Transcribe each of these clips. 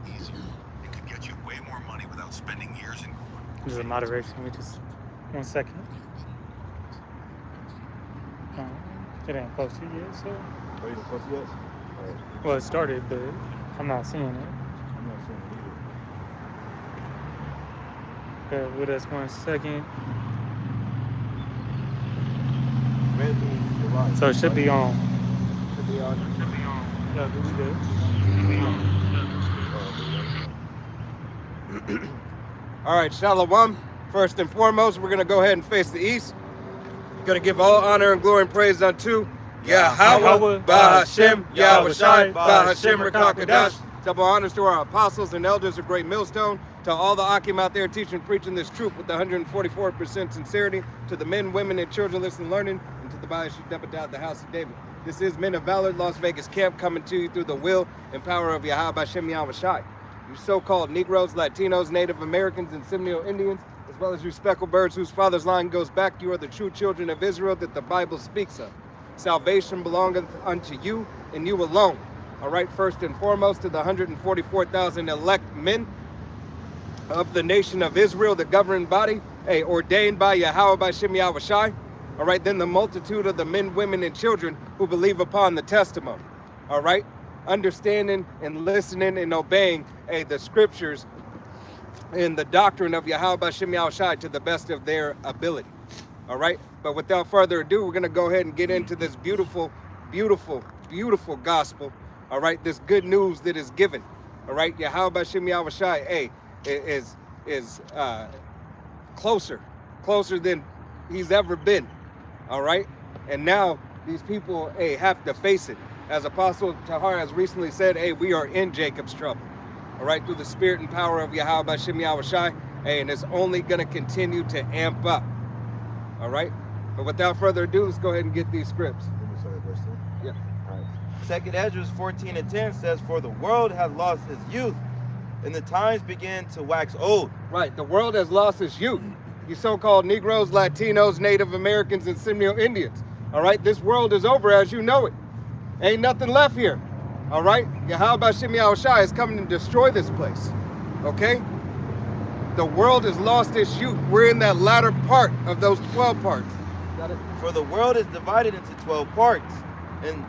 easier. It could get you way more money without spending years in court. This is a moderation. Let me just 1 second. It ain't posted yet, so. Oh, you didn't post it yet? Right. Well, it started, but I'm not seeing it. I'm not seeing it either. Bear with us 1 second. Red means you're right. So it should be on. Should be on. Yeah, we good. All right, Shalom. First and foremost, we're going to go ahead and face the east. Going to give all honor and glory and praise unto Yahweh, Bahashem, Yahweh Shai, Bahashem, Rakakadash. Double honors to our apostles and elders of Great Millstone, to all the Akim out there teaching, preaching this truth with 144% sincerity, to the men, women, and children listening, learning, and to the Baal Shudabadad, the house of David. This is Men of Valor, Las Vegas camp, coming to you through the will and power of Yahweh Bahashem, Yahweh Shai. You so-called Negroes, Latinos, Native Americans, and Seminole Indians, as well as you speckled birds whose father's line goes back, you are the true children of Israel that the Bible speaks of. Salvation belongeth unto you and you alone. All right, first and foremost, to the 144,000 elect men of the nation of Israel, the governing body, ordained by Yahweh Bahashem Yahweh Shai. All right, then the multitude of the men, women, and children who believe upon the testimony. All right, understanding and listening and obeying the scriptures and the doctrine of Yahweh Bahashem Yahweh Shai to the best of their ability. All right, but without further ado, we're going to go ahead and get into this beautiful, beautiful, beautiful gospel. All right, this good news that is given. All right, Yahweh Bahashem Yahweh Shai is closer than he's ever been. All right, and now these people have to face it. As Apostle Tahar has recently said, we are in Jacob's trouble. All right, through the spirit and power of Yahweh Bahashem Yahweh Shai, and it's only going to continue to amp up. All right, but without further ado, let's go ahead and get these scripts. Yeah. All right. 2nd Ezra 14:10 says, "For the world hath lost its youth, and the times begin to wax old." Right, the world has lost its youth. You so-called Negroes, Latinos, Native Americans, and Seminole Indians. All right, this world is over as you know it. Ain't nothing left here. All right, Yahweh Bahashem Yahweh Shai is coming to destroy this place. Okay? The world has lost its youth. We're in that latter part of those 12 parts. Got it? For the world is divided into 12 parts, and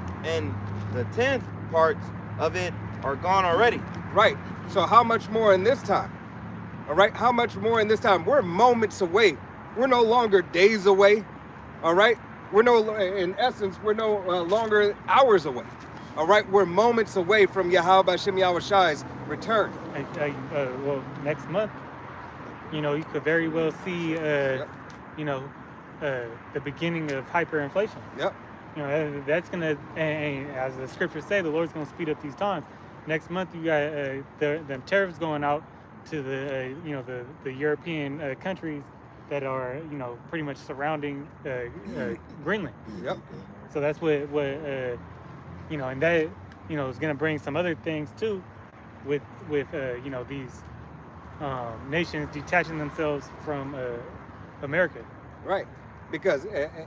the 10th parts of it are gone already. Right. So how much more in this time? All right, how much more in this time? We're moments away. We're no longer days away. All right? In essence, we're no longer hours away. All right, we're moments away from Yahweh Bahashem Yahweh Shai's return. Well, next month, you could very well see, the beginning of hyperinflation. Yep. That's gonna, and as the scriptures say, the Lord's gonna speed up these times. Next month, you got the tariffs going out to the European countries that are pretty much surrounding Greenland. Yep. So that's what and that is going to bring some other things too, with these nations detaching themselves from America. Right, because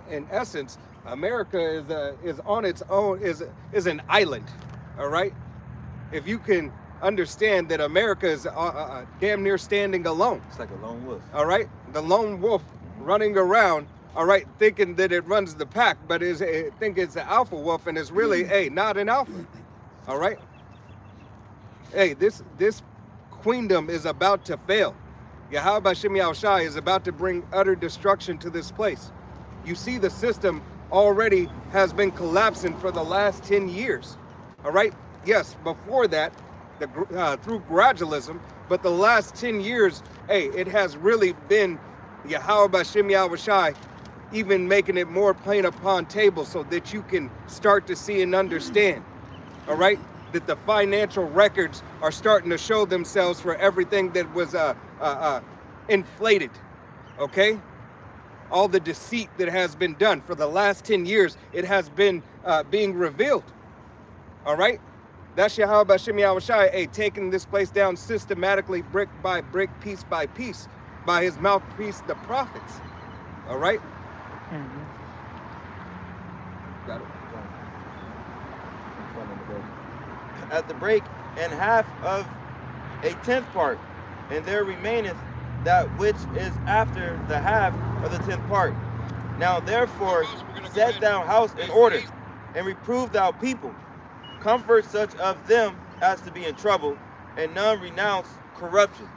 in essence, America is on its own, is an island. All right, if you can understand that America is damn near standing alone. It's like a lone wolf. All right, the lone wolf running around. All right, thinking that it runs the pack, but think it's an alpha wolf, and it's really not an alpha. All right. This queendom is about to fail. Yahweh Bahashem Yahweh Shai is about to bring utter destruction to this place. You see, the system already has been collapsing for the last 10 years. All right. Yes, before that, through gradualism, but the last 10 years, it has really been Yahweh Bahashem Yahweh Shai even making it more plain upon table so that you can start to see and understand, all right, that the financial records are starting to show themselves for everything that was inflated, okay? All the deceit that has been done for the last 10 years, it has been being revealed, all right? That's Yahweh Bahashem Yahweh Shai, taking this place down systematically, brick by brick, piece by piece, by his mouthpiece, the prophets, all right? Mm-hmm. Got it. At the break, and half of a 10th part, and there remaineth that which is after the half of the 10th part. Now therefore set thou house in order, and reprove thou people. Comfort such of them as to be in trouble, and none renounce corruption.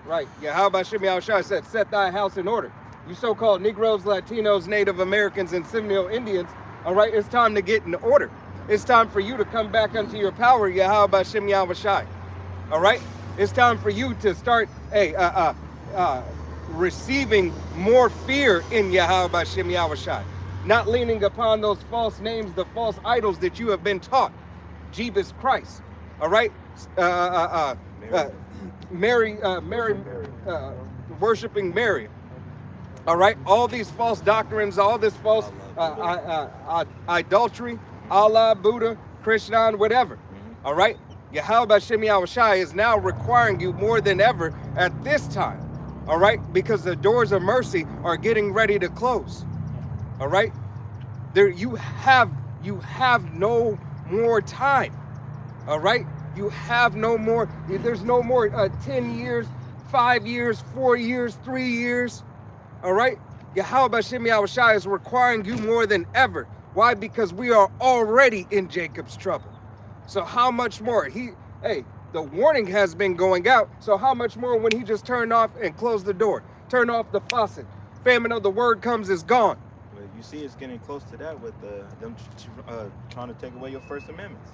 Right. Yahweh Shem Yahushua said, set thy house in order. You so-called Negroes, Latinos, Native Americans, and Seminole Indians, all right, it's time to get in order. It's time for you to come back unto your power, Yahweh Shem Yahushua. All right? It's time for you to start receiving more fear in Yahweh Shem Yahushua. Not leaning upon those false names, the false idols that you have been taught. Jesus Christ. All right? Mary, worshiping Mary. All right? All these false doctrines, all this false idolatry, Allah, Buddha, Krishna, whatever. All right? Yahweh Shem Yahushua is now requiring you more than ever at this time. All right? Because the doors of mercy are getting ready to close. All right? There you have no more time. All right? You have no more, there's no more 10 years, 5 years, 4 years, 3 years. All right? Yahweh Shem Yahushua is requiring you more than ever. Why? Because we are already in Jacob's trouble. So how much more? The warning has been going out. So how much more when he just turned off and closed the door? Turn off the faucet. Famine of the word comes is gone. Well, you see it's getting close to that with them trying to take away your First Amendments.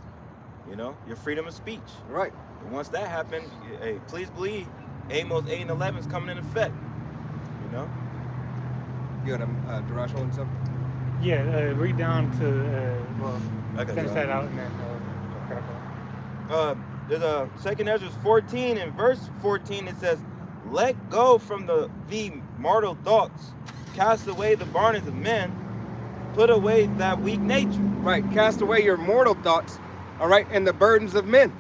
You know, your freedom of speech. Right. And once that happened, hey, please believe Amos 8 and 11 is coming in effect. You know? You got a Darash holding something? Yeah, read down to, finish that out and then there's a 2 Ezra 14 and verse 14. It says, let go from the mortal thoughts, cast away the burdens of men, put away that weak nature. Right, cast away your mortal thoughts, all right, and the burdens of men.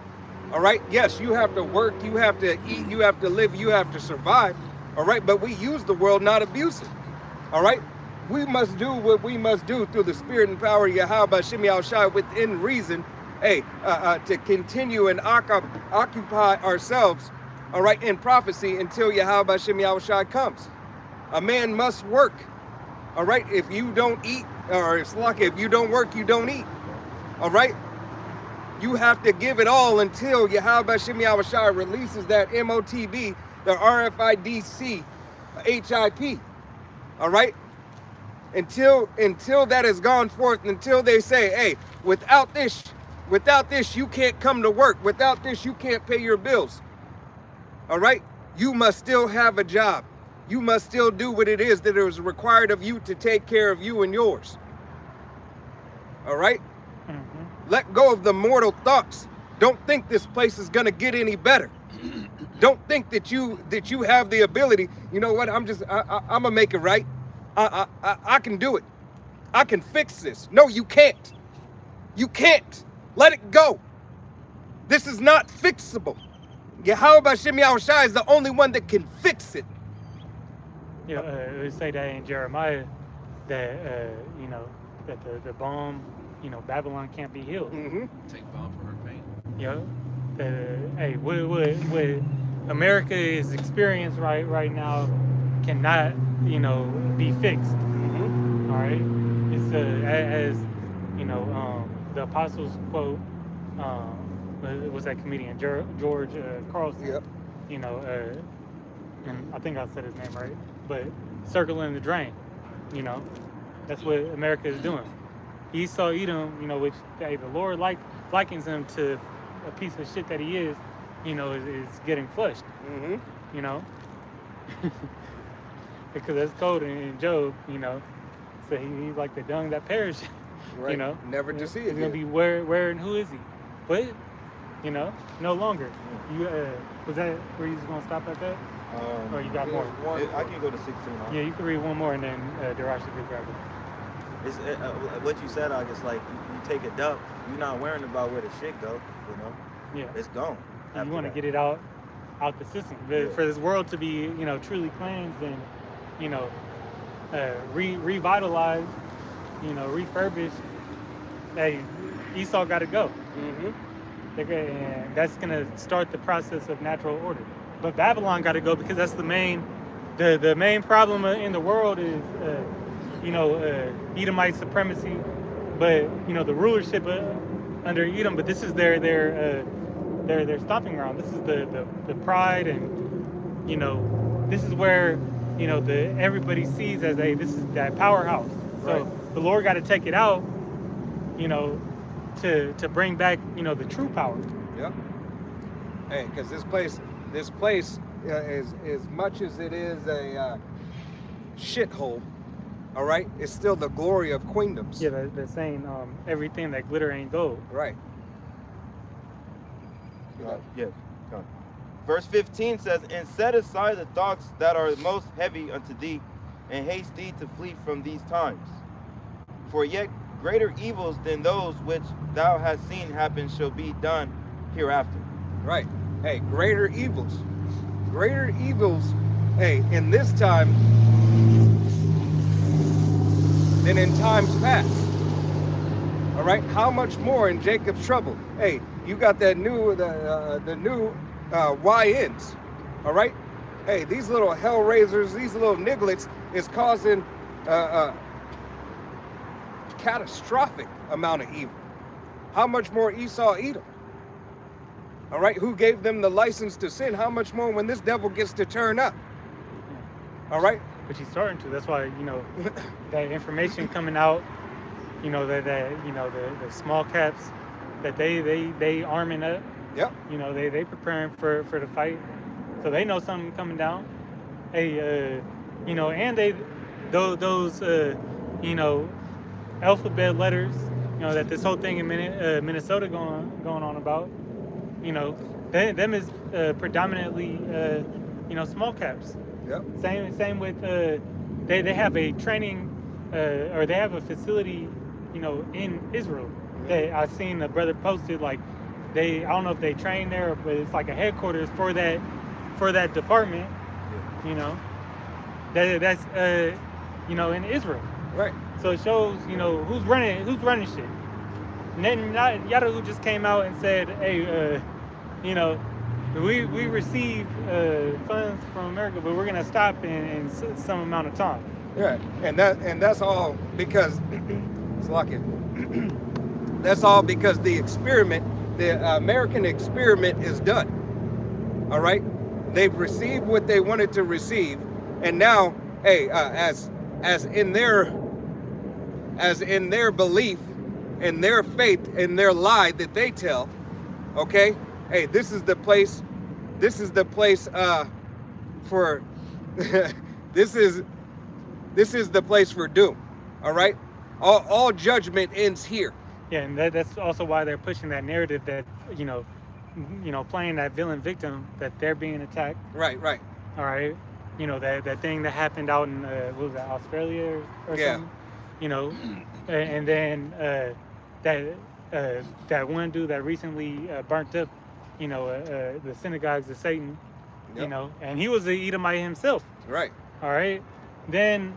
All right, yes, you have to work, you have to eat, you have to live, you have to survive. All right, but we use the world, not abuse it. All right, we must do what we must do through the spirit and power of Yahweh Shem Yahushua within reason, to continue and occupy ourselves, all right, in prophecy until Yahweh Shem Yahushua comes. A man must work, all right? If you don't eat, or it's like if you don't work, you don't eat, all right? You have to give it all until Yahweh Shem Yahushua releases that MOTB, the RFIDC, HIP, all right? Until that has gone forth, until they say, hey, without this, you can't come to work. Without this, you can't pay your bills. All right? You must still have a job. You must still do what it is that is required of you to take care of you and yours. All right? Mm-hmm. Let go of the mortal thoughts. Don't think this place is going to get any better. Don't think that you have the ability. You know what? I'm going to make it right. I can do it. I can fix this. No, you can't. You can't. Let it go. This is not fixable. Yahweh Shem Yahushua is the only one that can fix it. We say that in Jeremiah that that the bomb, Babylon can't be healed. Mm-hmm. Take bomb for her pain. What America is experiencing right now cannot be fixed. Mm-hmm. All right, it's as the apostles quote. Was that comedian George Carlson? Yep. And I think I said his name right, but circling the drain. That's what America is doing. Esau Edom, which the Lord likens him to a piece of shit that he is getting flushed. Mm-hmm. Because that's code in Job, so he's like the dung that perishes. Right. Never to see it. He's gonna be where and who is he? But no longer. You was that where you was gonna stop at that? Or you got more? I can go to 16. Yeah, you can read one more and then Darash will grab it. It's what you said. It's like you take a dump. You're not worrying about where the shit go. Yeah, it's gone. You want to get it out the system for this world to be truly cleansed and revitalized, refurbished. Hey, Esau got to go. Mm-hmm. And that's gonna start the process of natural order. But Babylon got to go because that's the main problem in the world is Edomite supremacy, but the rulership under Edom. But this is their stomping ground. This is the pride, and this is where everybody sees as this is that powerhouse. So Right. the Lord got to take it out, to bring back the true power. Yep. Hey, because this place is, as much as it is a shithole, all right, it's still the glory of queendoms. Yeah, they're saying everything that glitter ain't gold. Right. Yeah. Verse 15 says, "And set aside the thoughts that are most heavy unto thee, and haste thee to flee from these times. For yet greater evils than those which thou hast seen happen shall be done hereafter." Right. Hey, greater evils. Greater evils, hey, in this time than in times past. All right. How much more in Jacob's trouble? Hey, you got that new the new YNs. All right. Hey, these little hell raisers, these little nigglets is causing catastrophic amount of evil. How much more Esau, Edom? All right, who gave them the license to sin? How much more when this devil gets to turn up? All right. But he's starting to. That's why that information coming out. That the small caps that they arming up. Yep. They preparing for the fight, so they know something coming down. Hey, and those alphabet letters. That this whole thing in Minnesota going on about. Them is predominantly small caps. Yep. Same with they have a training or they have a facility in Israel. I've seen the brother posted like I don't know if they train there, but it's like a headquarters for that department. That's in Israel. Right. So it shows who's running shit. And then Yadahu just came out and said, hey, we receive funds from America, but we're gonna stop in some amount of time. Yeah, and that's all because that's all because the American experiment is done. All right, they've received what they wanted to receive, and now, hey, as in their belief, in their faith, in their lie that they tell, okay, hey, this is the place for this is the place for doom. All right, all judgment ends here. Yeah, and that's also why they're pushing that narrative that playing that villain victim, that they're being attacked. Right. All right, that thing that happened out in what was that, Australia or something. And then that one dude that recently burnt up the synagogues of Satan. Yep. And he was an Edomite himself. Right. All right. Then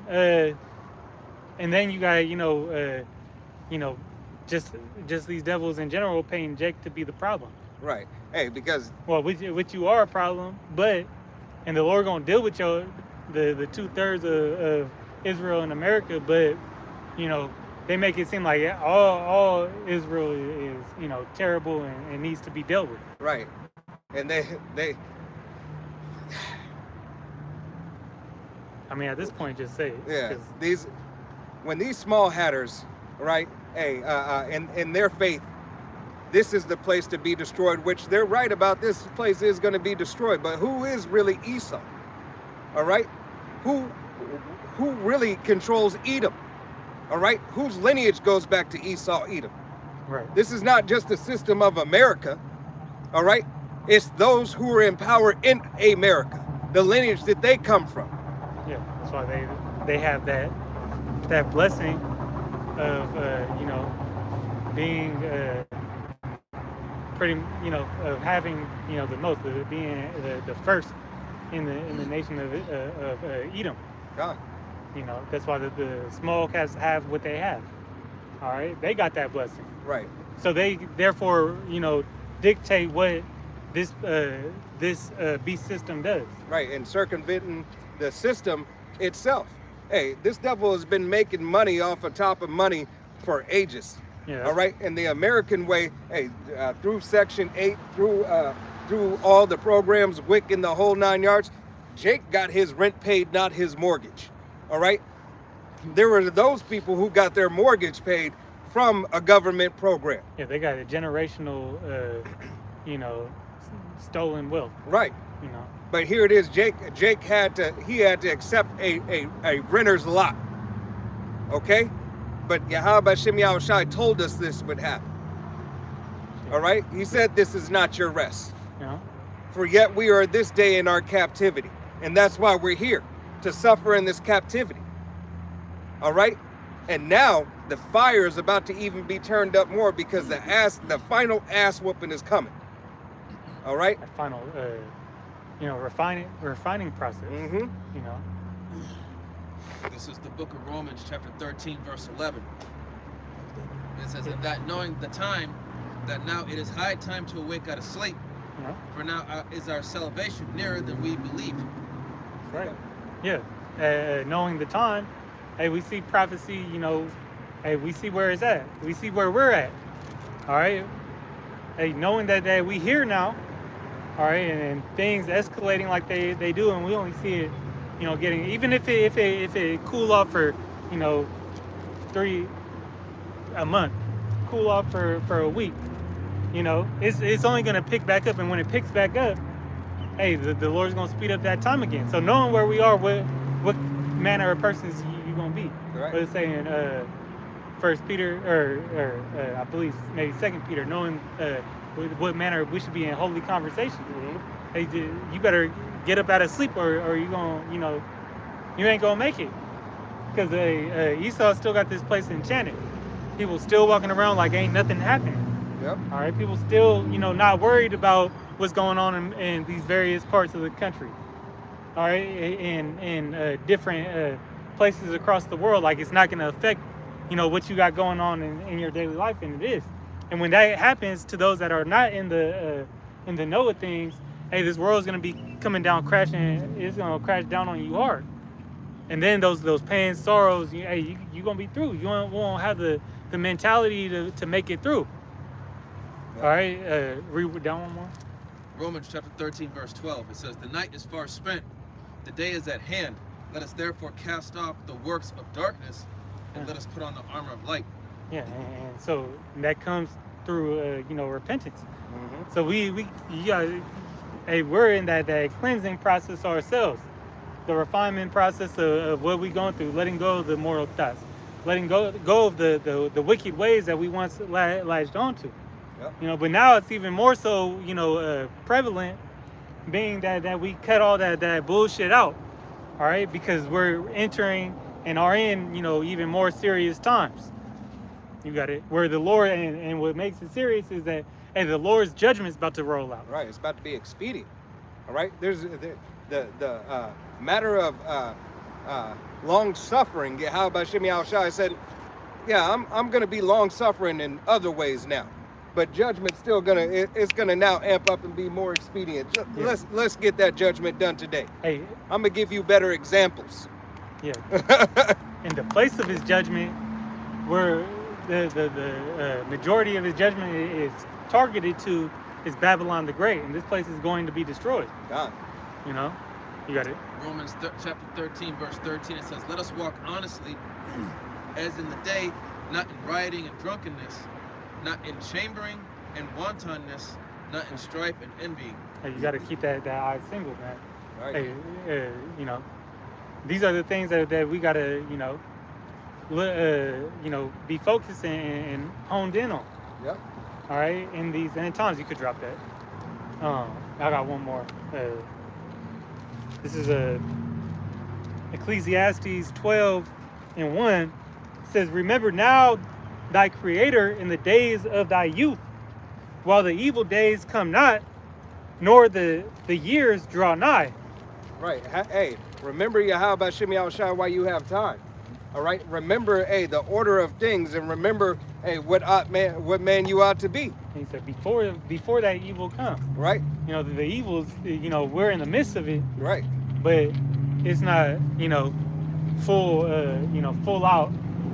and then you got just these devils in general paying Jake to be the problem. Right. Hey, because which you are a problem, and the Lord gonna deal with the 2/3 of Israel and America, but they make it seem like all Israel is terrible and needs to be dealt with. Right. And they I mean, at this point, just say it. Yeah. When these small hatters, right? Hey, in their faith, this is the place to be destroyed. Which they're right about. This place is going to be destroyed. But who is really Esau? All right. Who really controls Edom? All right. Whose lineage goes back to Esau, Edom? Right. This is not just the system of America. All right. It's those who are in power in America, the lineage that they come from. Yeah, that's why they have that blessing of being pretty of having the most, of being the first in the nation of Edom. God. That's why the small cats have what they have. All right, they got that blessing. Right. So they therefore dictate what this beast system does. Right, and circumventing the system itself. Hey, this devil has been making money off of top of money for ages. Yeah. All right, and the American way, hey, through Section 8, through all the programs, WIC and the whole 9 yards, Jake got his rent paid, not his mortgage. All right, there were those people who got their mortgage paid from a government program. Yeah, they got a generational, stolen wealth. Right. You know. But here it is, Jake had to accept a renter's lot. Okay? But Yahweh Hashem Yahushai told us this would happen. All right? He said this is not your rest. Yeah. For yet we are this day in our captivity. And that's why we're here, to suffer in this captivity. All right? And now the fire is about to even be turned up more because the final ass whooping is coming. All right? That final refining process. Mm-hmm. You know. This is the book of Romans, chapter 13, verse 11. It says, "And that knowing the time, that now it is high time to awake out of sleep, for now is our salvation nearer than we believed." Right. Yeah. Knowing the time, hey, we see prophecy, hey, we see where it's at. We see where we're at. All right. Hey, knowing that we here now, all right, and things escalating like they do, and we only see it, getting, even if it cool off for, a month, cool off for a week, it's only gonna pick back up, and when it picks back up, hey, the Lord's gonna speed up that time again. So knowing where we are, what manner of persons you gonna be. Right. But it's saying First Peter or I believe maybe Second Peter, knowing what manner we should be in holy conversation. Mm-hmm. Hey, you better get up out of sleep, or you gonna, you ain't gonna make it. Because Esau still got this place enchanted. People still walking around like ain't nothing happening. Yep. All right, people still, not worried about what's going on in these various parts of the country. All right, in different places across the world, like it's not gonna affect, what you got going on in your daily life, and it is. And when that happens to those that are not in the know of things, hey, this world's gonna be coming down crashing. It's gonna crash down on you hard. And then those pains, sorrows, hey, you gonna be through. You won't have the mentality to make it through. All right, read down one more. Romans chapter 13, verse 12. It says, "The night is far spent, the day is at hand. Let us therefore cast off the works of darkness, and let us put on the armor of light." Yeah, and so that comes through, repentance. Mm-hmm. So we're in that cleansing process ourselves, the refinement process of what we're going through, letting go of the moral thoughts, letting go of the wicked ways that we once latched onto. Yep. But now it's even more so, prevalent, being that we cut all that bullshit out, all right, because we're entering and are in, even more serious times. You got it. Where the Lord, and what makes it serious is that, hey, the Lord's judgment is about to roll out. Right, it's about to be expedient. All right, there's the matter of long suffering. How about Shemi Al-Shai said, yeah, I'm gonna be long suffering in other ways now, but judgment's still it's gonna now amp up and be more expedient. Yeah. Let's get that judgment done today. Hey, I'm gonna give you better examples. yeah. In the place of his judgment, where the majority of his judgment is targeted to, is Babylon the Great, and this place is going to be destroyed. God. You got it. Romans chapter 13, verse 13. It says, "Let us walk honestly, as in the day, not in rioting and drunkenness, not in chambering and wantonness, not in strife and envying." Hey, you got to keep that eye single, man. Right. Hey, these are the things that we got to, be focused and honed in on. Yep. All right, in these end times, you could drop that. I got one more. This is Ecclesiastes 12:1. It says, "Remember now thy Creator in the days of thy youth, while the evil days come not, nor the years draw nigh." Right. Hey, remember Yahweh Shemi Al-Shai while you have time. All right. Remember, hey, the order of things, and remember, hey, what man you ought to be. And he said, before that evil comes. Right. You know, the evil's, you know, we're in the midst of it. Right. But it's not, you know, full out,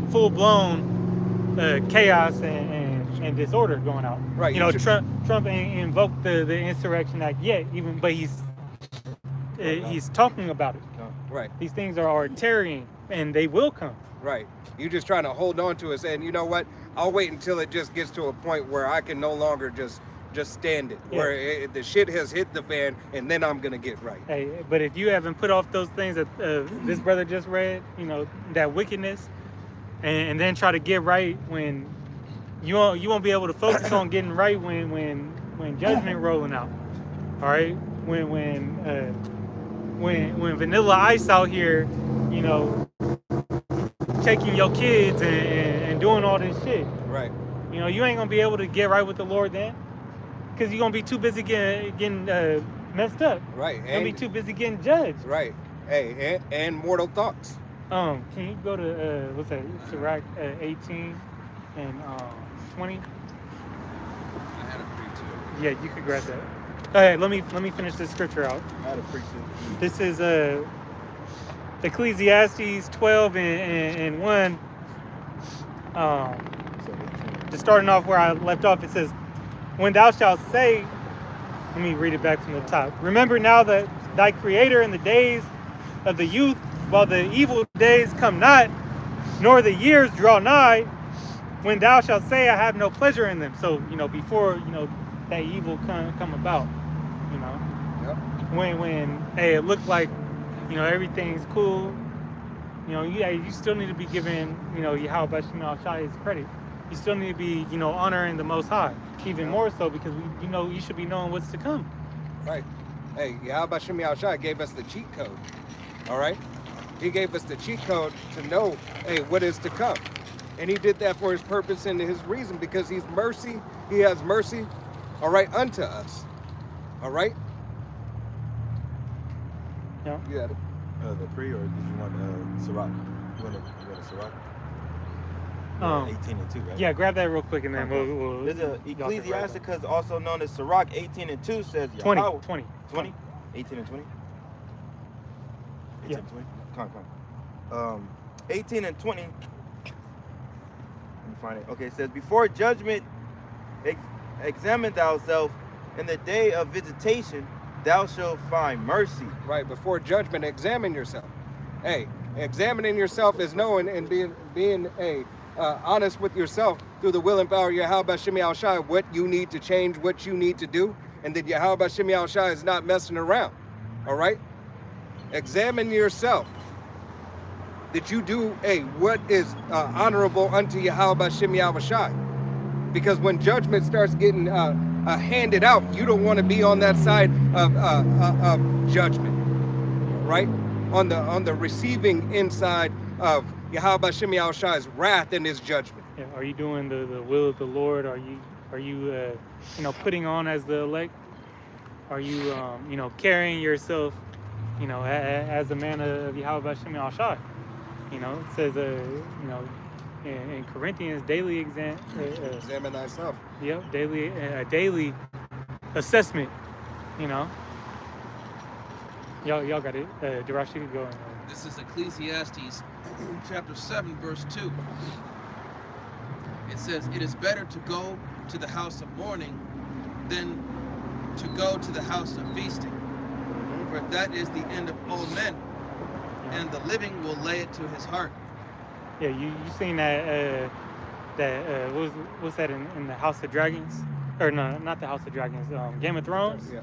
full blown chaos and disorder going out. Right. You know, Trump ain't invoked the Insurrection Act yet, but he's talking about it. Right. These things are tarrying, and they will come. Right. You're just trying to hold on to it, and you know what? I'll wait until it just gets to a point where I can no longer just stand it, where the shit has hit the fan, and then I'm gonna get right. Hey, but if you haven't put off those things that this brother just read, you know, that wickedness, and then try to get right when you won't be able to focus on getting right when judgment rolling out. All right, when Vanilla Ice out here, you know, taking your kids and doing all this shit. Right. You know, you ain't gonna be able to get right with the Lord then, because you're gonna be too busy getting messed up. Right. You're gonna be too busy getting judged. Right. Hey, and mortal thoughts. Can you go to what's that? Sirach 18 and 20? I had a pre-2. Yeah, you could grab that. Hey, let me finish this scripture out. I had a precinct. This is Ecclesiastes 12 and 1. Just starting off where I left off, it says, "When thou shalt say," let me read it back from the top. "Remember now that thy Creator in the days of the youth, while the evil days come not, nor the years draw nigh, when thou shalt say, I have no pleasure in them." So, you know, before, you know, that evil come about, you know. Yep. When hey, it looked like, you know, everything's cool, you know, you still need to be giving, you know, Yahweh Shema Shai his credit. You still need to be, you know, honoring the Most High, even more so, because you should be knowing what's to come. Right. Hey, Yahweh Shema Shai gave us the cheat code. All right. He gave us the cheat code to know, hey, what is to come. And he did that for his purpose and his reason, because he's mercy. He has mercy, all right, unto us. All right? Yeah. You had it. The pre, or did you want Sirach? You want a Sirach? 18 and 2, right? Yeah, grab that real quick and then Okay. we'll There's a Ecclesiasticus, also known as Sirach 18 and 2, says 20. Yahweh. 20. 20? 18 and 20? 18 and 20? Come on. 18 and 20. Let me find it. Okay, it says, "Before judgment, examine thyself. In the day of visitation, thou shalt find mercy." Right. Before judgment, examine yourself. Hey, examining yourself is knowing and being honest with yourself through the will and power of Yahweh Shema Shai, what you need to change, what you need to do, and that Yahweh Shema Shai is not messing around. All right? Examine yourself. That you do what is honorable unto Yahweh Shema Shai. Because when judgment starts getting handed out, you don't want to be on that side of judgment, right? On the receiving inside of Yahweh Shema Shai's wrath and his judgment. Yeah, are you doing the will of the Lord? Are you you know, putting on as the elect? Are you you know, carrying yourself, you know, as a man of Yahweh Shema Shai? You know, it says you know, in Corinthians, daily Examine thyself. Yep, daily assessment. You know, y'all got it. Darash, you can go. This is Ecclesiastes chapter 7, verse 2. It says, "It is better to go to the house of mourning than to go to the house of feasting. For that is the end of all men, and the living will lay it to his heart." Yeah, you seen that what's that in the House of Dragons? Or no, not the House of Dragons. Game of Thrones. Yeah.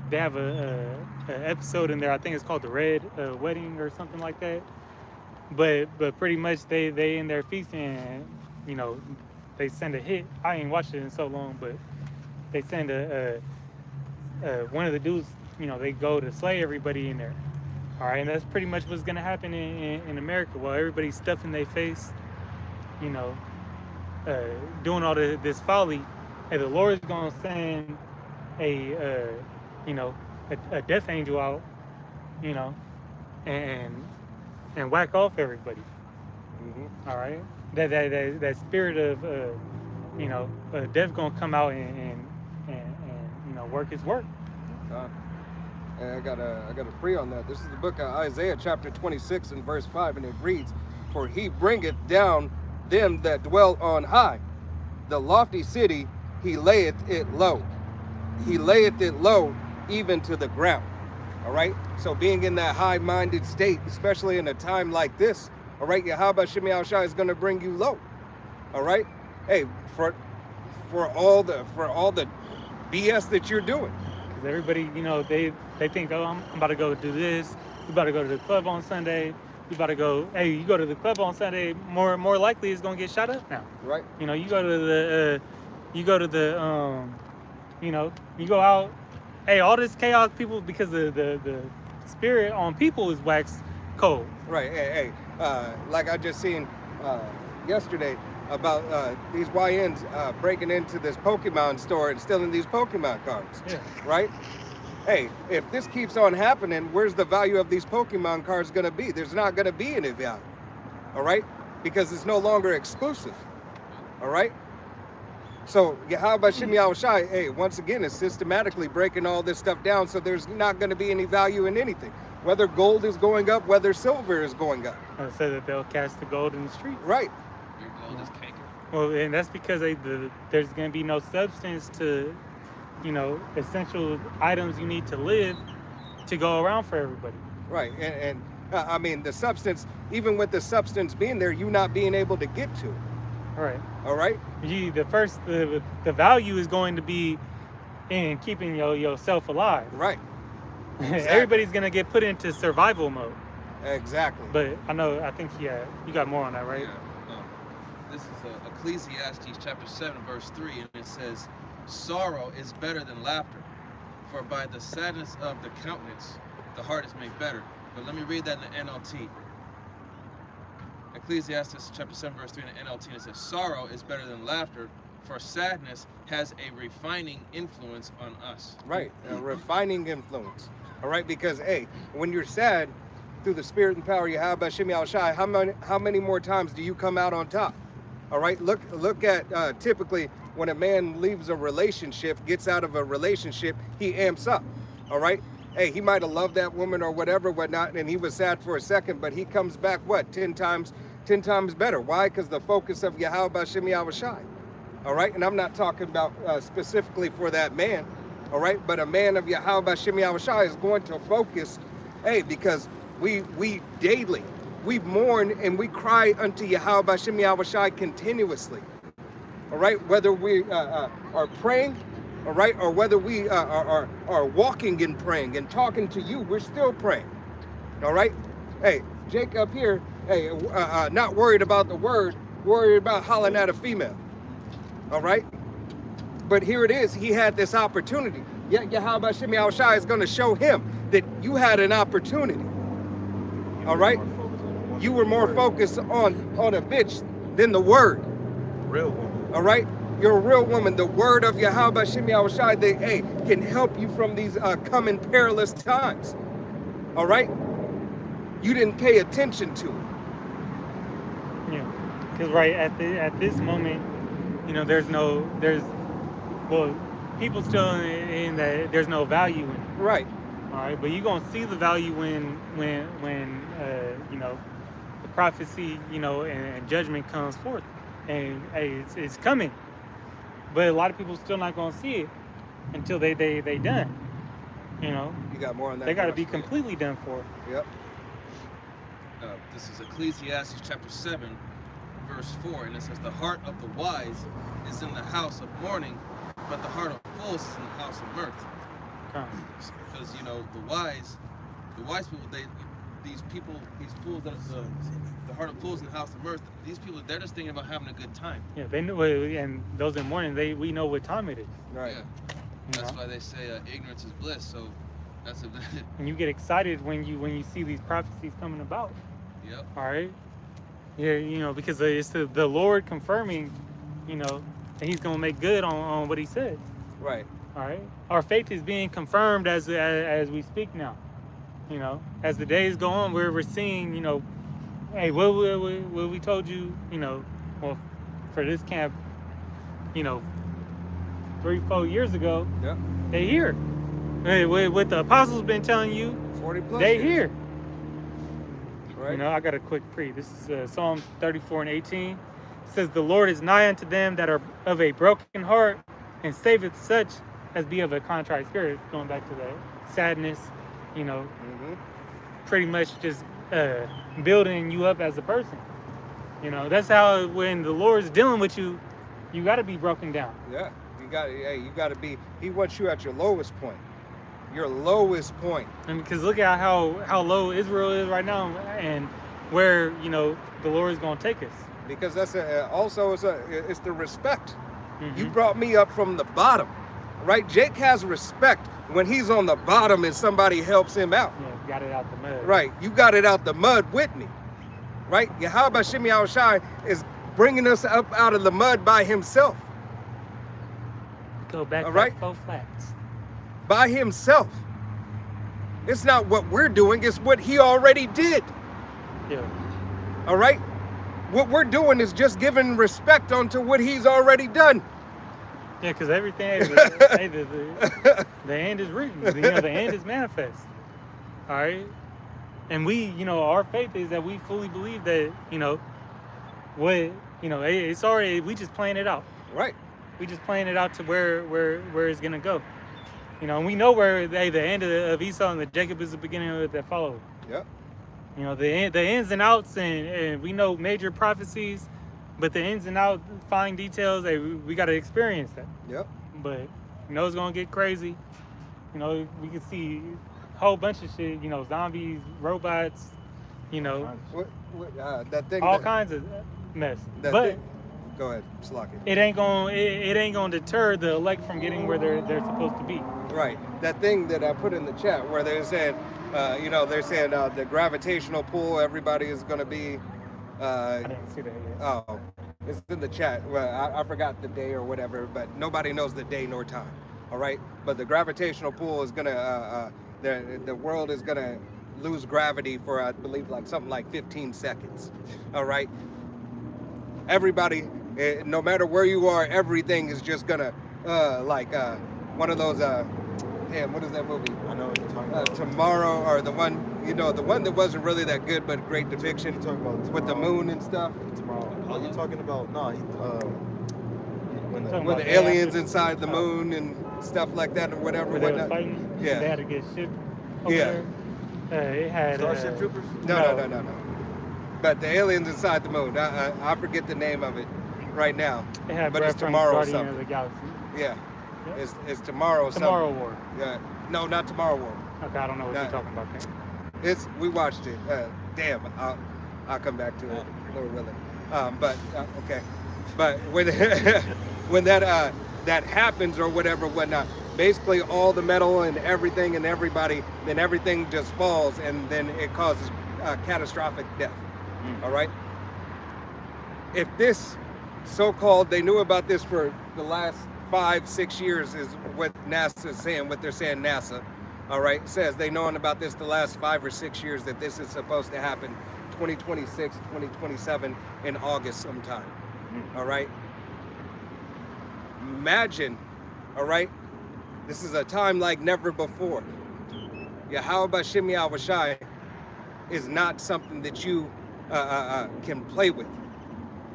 They have a episode in there. I think it's called the Red Wedding or something like that. But pretty much they in their feasting, and, you know, they send a hit. I ain't watched it in so long, but they send one of the dudes. You know, they go to slay everybody in there. All right, and that's pretty much what's gonna happen in America. While everybody's stuffing their face, you know, doing all this folly, and the Lord's gonna send a death angel out, you know, and whack off everybody. Mm-hmm. All right, that spirit of death gonna come out and work his work. And I gotta pray on that. This is the book of Isaiah, chapter 26 and verse 5, and it reads, "For he bringeth down them that dwell on high. The lofty city, he layeth it low. He layeth it low even to the ground." All right? So being in that high-minded state, especially in a time like this, all right, Yahweh Shemi Al-Shai is going to bring you low. All right? Hey, for all the BS that you're doing. Because everybody, they think, oh, I'm about to go do this. You about to go to the club on Sunday. You about to go, hey, you go to the club on Sunday, more likely it's going to get shot up now. Right. You go out, hey, all this chaos, people, because the spirit on people is waxed cold. Right. Hey, like I just seen yesterday about these YNs breaking into this Pokemon store and stealing these Pokemon cards. Yeah. Right? Hey, if this keeps on happening, where's the value of these Pokemon cards going to be? There's not going to be any value. All right? Because it's no longer exclusive. All right? So Yahweh Shemi Al-Shai, hey, once again, is systematically breaking all this stuff down, so there's not going to be any value in anything. Whether gold is going up, whether silver is going up. I said that they'll cast the gold in the street. Right. Your gold is cake. Well, and that's because there's going to be no substance to, essential items you need to live to go around for everybody. Right. And I mean, the substance, even with the substance being there, you not being able to get to it. Right. All right. The value is going to be in keeping yourself alive. Right. Exactly. Everybody's gonna get put into survival mode. Exactly. But I think you got more on that, right? Yeah. This is Ecclesiastes chapter 7, verse 3, and it says, "Sorrow is better than laughter, for by the sadness of the countenance the heart is made better." But let me read that in the NLT. Ecclesiastes chapter 7, verse 3 in the NLT, and it says, "Sorrow is better than laughter, for sadness has a refining influence on us." Right, a refining influence. All right, because hey, when you're sad, through the spirit and power you have by Shemi Al-Shai, how many more times do you come out on top? All right, look at typically when a man leaves a relationship, gets out of a relationship, he amps up. All right, hey, he might have loved that woman or whatnot, and he was sad for a second, but he comes back 10 times better. Why? Because the focus of Yahweh Shemi Al-Shai. All right, and I'm not talking about specifically for that man. All right, but a man of Yahweh Shemi Al-Shai is going to focus, hey, because we daily, we mourn and we cry unto Yahweh Shemi Al-Shai continuously. All right, whether we are praying, all right, or whether we are walking and praying and talking to you, we're still praying. All right, hey, Jake up here, hey, not worried about the word, worried about hollering at a female. All right, but here it is. He had this opportunity. Yet Yahweh Shemi Al-Shai is going to show him that you had an opportunity. All right, you were more focused on a bitch than the word. Real woman. All right, you're a real woman. The word of Yahweh Shemi Al-Shai, that hey, can help you from these coming perilous times. All right, you didn't pay attention to it. Yeah, because right at this moment, people still in that there's no value in it. Right. All right, but you're gonna see the value when the prophecy, and judgment comes forth, and hey, it's coming. But a lot of people still not gonna see it until they done. You got more on that. They got to be completely done for. Yep. This is Ecclesiastes chapter 7, verse 4, and it says, "The heart of the wise is in the house of mourning, but the heart of fools is in the house of mirth." Because the wise people, these fools that the heart of fools in the house of mirth. These people, they're just thinking about having a good time. Yeah, they know, and those in mourning, we know what time it is. Right. Yeah. That's why they say ignorance is bliss. So that's a. And you get excited when you see these prophecies coming about. Yep. All right. Yeah, because it's the Lord confirming, that He's gonna make good on what He said. Right. All right. Our faith is being confirmed as we speak now. As the days go on, we're seeing, hey, what we told you, well, for this camp, you know, 3-4 years ago, Yeah. they here. What the apostles been telling you, 40 plus they years. here. Right. You know, I got a quick pre. This is Psalms 34:18. It says, "The Lord is nigh unto them that are of a broken heart, and saveth such as be of a contrite spirit." Going back to the sadness, you know, pretty much just building you up as a person. You know, that's how when the Lord's dealing with you, you got to be broken down. Yeah. You got to be. He wants you at your lowest point. Your lowest point. And because look at how low Israel is right now, and where, you know, the Lord is going to take us. Because that's it's the respect. Mm-hmm. You brought me up from the bottom, right? Jake has respect when he's on the bottom and somebody helps him out. Yeah, got it out the mud. Right, you got it out the mud with me, right? Yahweh Shemi Yahushai is bringing us up out of the mud by himself. Go back All like right. 4 flats. By himself. It's not what we're doing, it's what he already did. Yeah. All right? What we're doing is just giving respect onto what he's already done. Yeah, because everything, the end is written. You know, the end is manifest. All right? And we, you know, our faith is that we fully believe that, you know, it's already, we just playing it out. Right. We just playing it out to where it's going to go. You know, and we know where the end of Esau and the Jacob is the beginning of it that follows. Yep. You know, the ins and outs, and we know major prophecies, but the ins and out, fine details, we got to experience that. Yep. But, you know, it's going to get crazy. You know, we can see a whole bunch of shit, you know, zombies, robots, you know, That thing. all kinds of mess. That But thing. Go ahead, Slocky. it ain't gonna deter the elect from getting where they're supposed to be. Right. That thing that I put in the chat where they're saying, they're saying the gravitational pull, everybody is going to be. I didn't see that yet. Oh, it's in the chat. Well, I forgot the day or whatever, but nobody knows the day nor time. All right. But the gravitational pull is going to, the world is going to lose gravity for, I believe, like something like 15 seconds. All right. Everybody, no matter where you are, everything is just going to, one of those, what is that movie? I know what you're talking about. Tomorrow, or the one that wasn't really that good, but great depiction. You're talking about with the moon and stuff. Tomorrow. Oh, you're talking about when Talking With about the aliens inside the moon and stuff like that, or whatever. Where they was whatnot. fighting. Yeah. They had to get shipped over Yeah. there. It had Starship Troopers. No. But the aliens inside the moon. I forget the name of it right now. It had but it's reference tomorrow Guardian something. of the Galaxy. Yeah. Yeah. It's tomorrow. Tomorrow something. War. Yeah. No, not Tomorrow War. Okay, I don't know what Nah. you're talking about then. We watched it. Damn, I'll come back to it, Lord willing. Okay. But when when that happens or whatever, whatnot, basically all the metal and everything and everybody, then everything just falls, and then it causes catastrophic death. All right. If this so-called, they knew about this for the last 5-6 years, is what NASA is saying, what they're saying, NASA, all right, says they known about this the last 5 or 6 years, that this is supposed to happen 2026, 2027 in August sometime, all right? Imagine, all right, this is a time like never before. Yahweh Bashem Yahushai is not something that you can play with.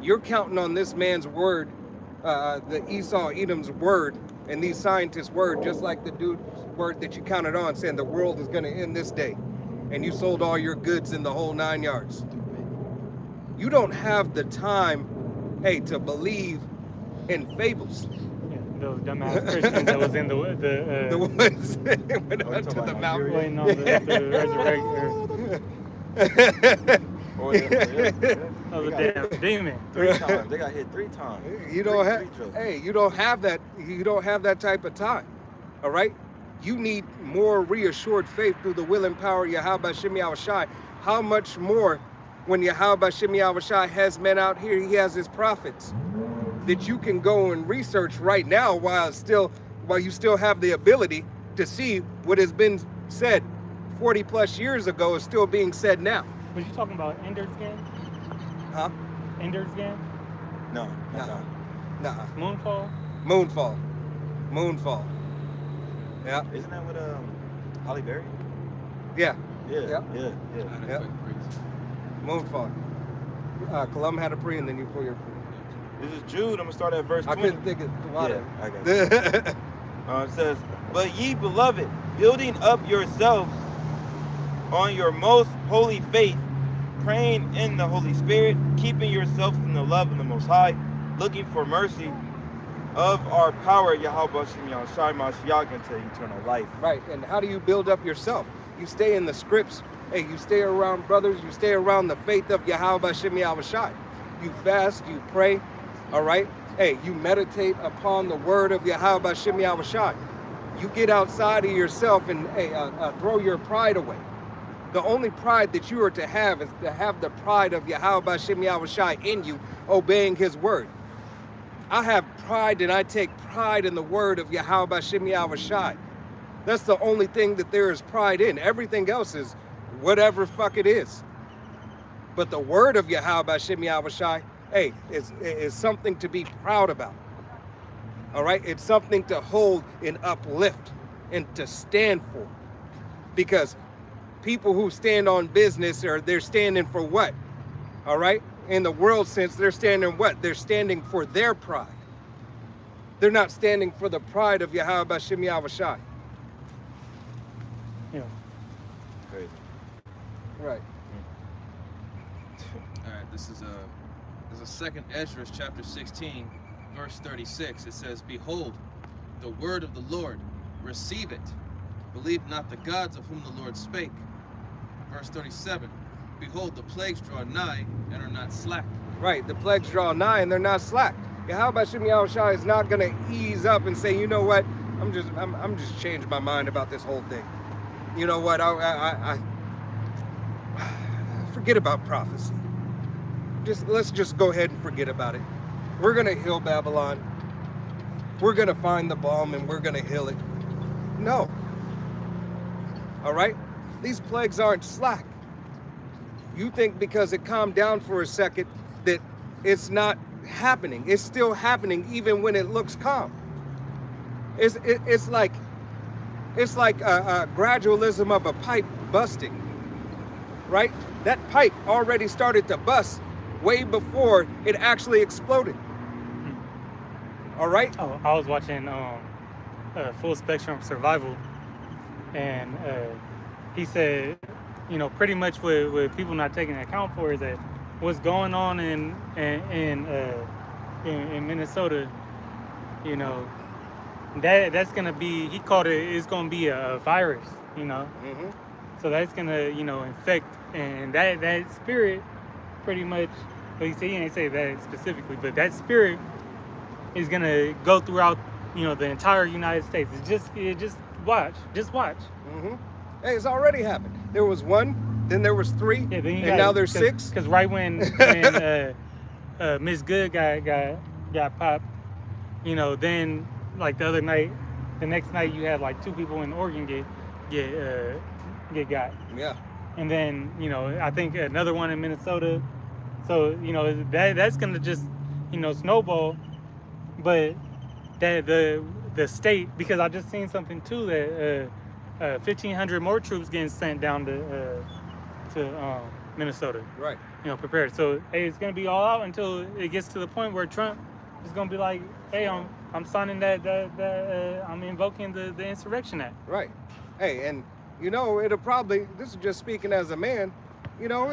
You're counting on this man's word, the Esau Edom's word, and these scientists' word, just like the dude's word that you counted on, saying the world is going to end this day, and you sold all your goods in the whole 9 yards. You don't have the time, to believe in fables. Yeah, those dumbass Christians that was in the ones that went Oh, you onto talking the about mountain. waiting on the resurrection. Of the damn demon. 3 times. They got hit 3 times. You don't have, Three drills. you don't have that. You don't have that type of time. All right. You need more reassured faith through the will and power of Yahweh Bashem Yahushai. How much more when Yahweh Bashem Yahushai has men out here? He has his prophets that you can go and research right now while you still have the ability to see what has been said 40 plus years ago is still being said now. Was you talking about Ender's Game? Huh? Ender's Game? No. No. Nah. Moonfall. Moonfall. Yeah. Isn't that with Holly Berry? Yeah. Yeah. Yep. Yeah. Moonfall. Colum had a pre, and then you pull your pre. This is Jude. I'm gonna start at verse 20. I couldn't think of the water. Yeah, I got it. It says, "But ye beloved, building up yourselves on your most holy faith, praying in the Holy Spirit, keeping yourselves in the love of the Most High, looking for mercy of our power, Yahweh Shem Yahushai Mashiach, unto eternal life." Right. And how do you build up yourself? You stay in the scripts. Hey, you stay around brothers. You stay around the faith of Yahweh Shem Yahushai. You fast. You pray. All right. Hey, you meditate upon the word of Yahweh Shem Yahushai. You get outside of yourself and throw your pride away. The only pride that you are to have is to have the pride of Yahweh Shem Yahushai in you, obeying his word. I have pride, and I take pride in the word of Yahweh Shem Yahushai. That's the only thing that there is pride in. Everything else is whatever fuck it is. But the word of Yahweh Shem Yahushai, hey, is something to be proud about. All right? It's something to hold and uplift and to stand for. Because people who stand on business, they're standing for what? All right? In the world sense, they're standing what? They're standing for their pride. They're not standing for the pride of Yahweh Shem Yahushai. Yeah. Crazy. Right. All right, this is a second Ezra chapter 16, verse 36. It says, "Behold, the word of the Lord, receive it. Believe not the gods of whom the Lord spake." Verse 37, "Behold, the plagues draw nigh and are not slack." Right. The plagues draw nigh and they're not slack. Yahweh Shem Yahushai is not going to ease up and say, you know what? I'm just changing my mind about this whole thing. You know what? I forget about prophecy. Let's just go ahead and forget about it. We're gonna heal Babylon. We're gonna find the balm and we're gonna heal it. No. All right? These plagues aren't slack. You think because it calmed down for a second that it's not happening. It's still happening even when it looks calm. It's like a gradualism of a pipe busting, right? That pipe already started to bust way before it actually exploded. All right? Oh, I was watching Full Spectrum Survival, and he said, you know, pretty much what people not taking into account for is that what's going on in Minnesota, you know, that's gonna be, he called it's gonna be a virus, you know. Mm-hmm. So that's gonna, you know, infect, and that spirit pretty much, well, he didn't say that specifically, but that spirit is gonna go throughout, you know, the entire United States. It just watch. Mm-hmm. Hey, it's already happened. There was one, then there was three, Yeah, then and now there's six. Because right when Miss Good got popped, you know, then like the next night you had like 2 people in Oregon get got. Yeah. And then, you know, I think another one in Minnesota. So, you know, that's gonna just, you know, snowball. But that the state, because I just seen something too that 1,500 more troops getting sent down to Minnesota. Right. You know, prepared. So hey, it's gonna be all out until it gets to the point where Trump is gonna be like, hey, I'm signing that I'm invoking the Insurrection Act. Right. Hey, and you know, it'll probably, this is just speaking as a man, you know,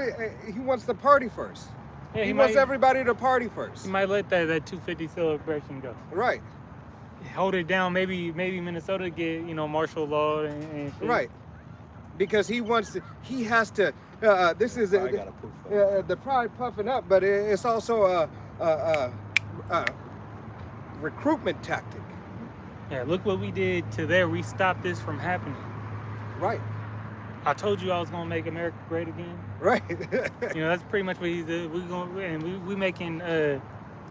he wants the party first. Yeah, he wants everybody to party first. He might let that 250 celebration go. Right. Hold it down. Maybe Minnesota get, you know, martial law and shit. Right. Because he has to, this is the pride puffing up, but it's also a recruitment tactic. Yeah, look what we did to there. We stopped this from happening. Right. I told you I was gonna make America great again. Right. You know, that's pretty much what he's doing. We making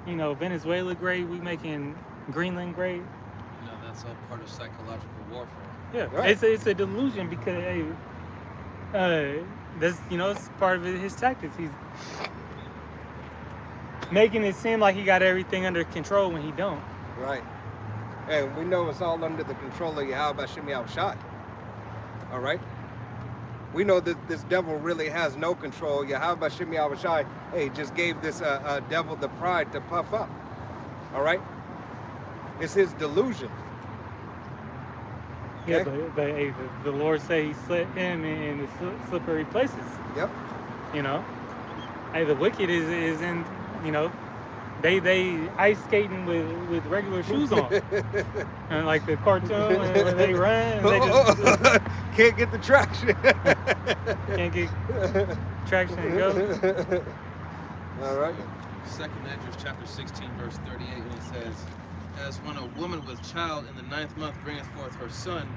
you know, Venezuela great. We making Greenland great. You know, that's all part of psychological warfare. Yeah, right. It's a delusion because hey, that's, you know, it's part of his tactics. making it seem like he got everything under control when he don't. Right. And we know it's all under the control of Yahweh Bashem Yahushai. All right? We know that this devil really has no control. Yahweh Bashem Yahushai, hey, just gave this devil the pride to puff up. All right? It's his delusion. Yeah, Okay? but hey, the Lord said he set him in the slippery places. Yep. You know? Hey, the wicked is in, you know, they ice skating with regular shoes on. And like the cartoon when they run, they just can't get the traction. can't get traction and go. All right. 2nd Ezra chapter 16 verse 38, and it says, as when a woman with child in the 9th month bringeth forth her son,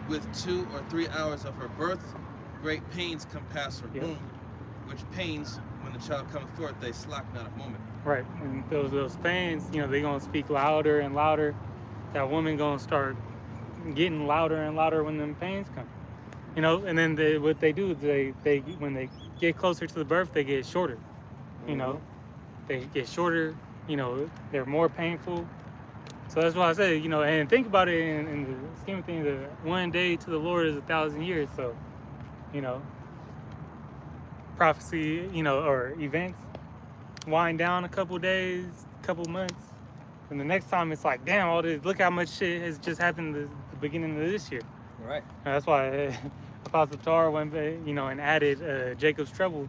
with 2 or 3 hours of her birth, great pains compass her womb, which pains, when the child cometh forth, they slack not a moment. Right, and those pains, you know, they're gonna speak louder and louder. That woman gonna start getting louder and louder when them pains come. You know, and then what they do is they when they get closer to the birth, they get shorter. You know, they get shorter. You know, they're more painful. So that's why I say, you know, and think about it in the scheme of things, one day to the Lord is 1,000 years. So, you know, prophecy, you know, or events wind down a couple days, couple months, and the next time it's like, damn, all this, look how much shit has just happened at the beginning of this year. Right. And that's why Apostle Tar went, you know, and added Jacob's trouble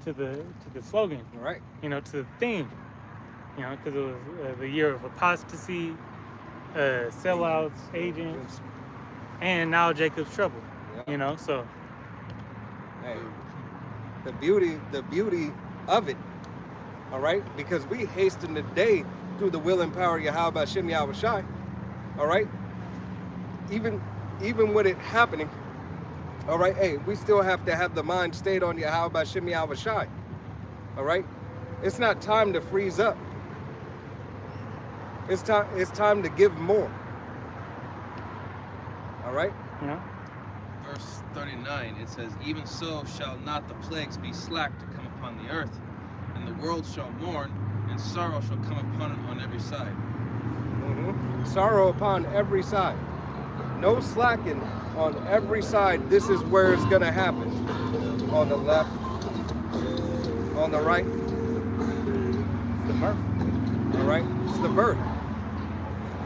to the slogan. Right. You know, to the theme. You know, because it was the year of apostasy, sellouts, agents, and now Jacob's trouble. Yeah. You know, so. Hey, the beauty of it, all right? Because we hasten the day through the will and power of Yahweh Bashem Yahushai, all right? Even with it happening, all right? Hey, we still have to have the mind stayed on Yahweh Bashem Yahushai, all right? It's not time to freeze up. It's time to give more, all right? Yeah. Verse 39, it says, even so shall not the plagues be slack to come upon the earth, and the world shall mourn, and sorrow shall come upon it on every side. Sorrow upon every side. No slacking on every side. This is where it's going to happen. On the left, on the right. It's the mirth. All right? It's the birth.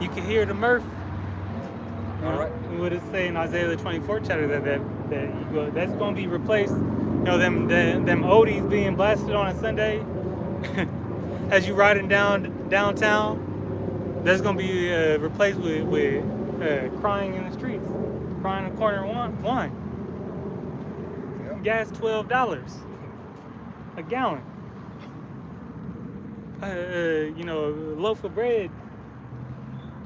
You can hear the mirth. You All know, right. What it say in Isaiah the 24th chapter that's going to be replaced. You know, them oldies being blasted on a Sunday. As you riding downtown, that's going to be replaced with crying in the streets, crying in the corner wine. Yep. Gas $12 a gallon. You know, a loaf of bread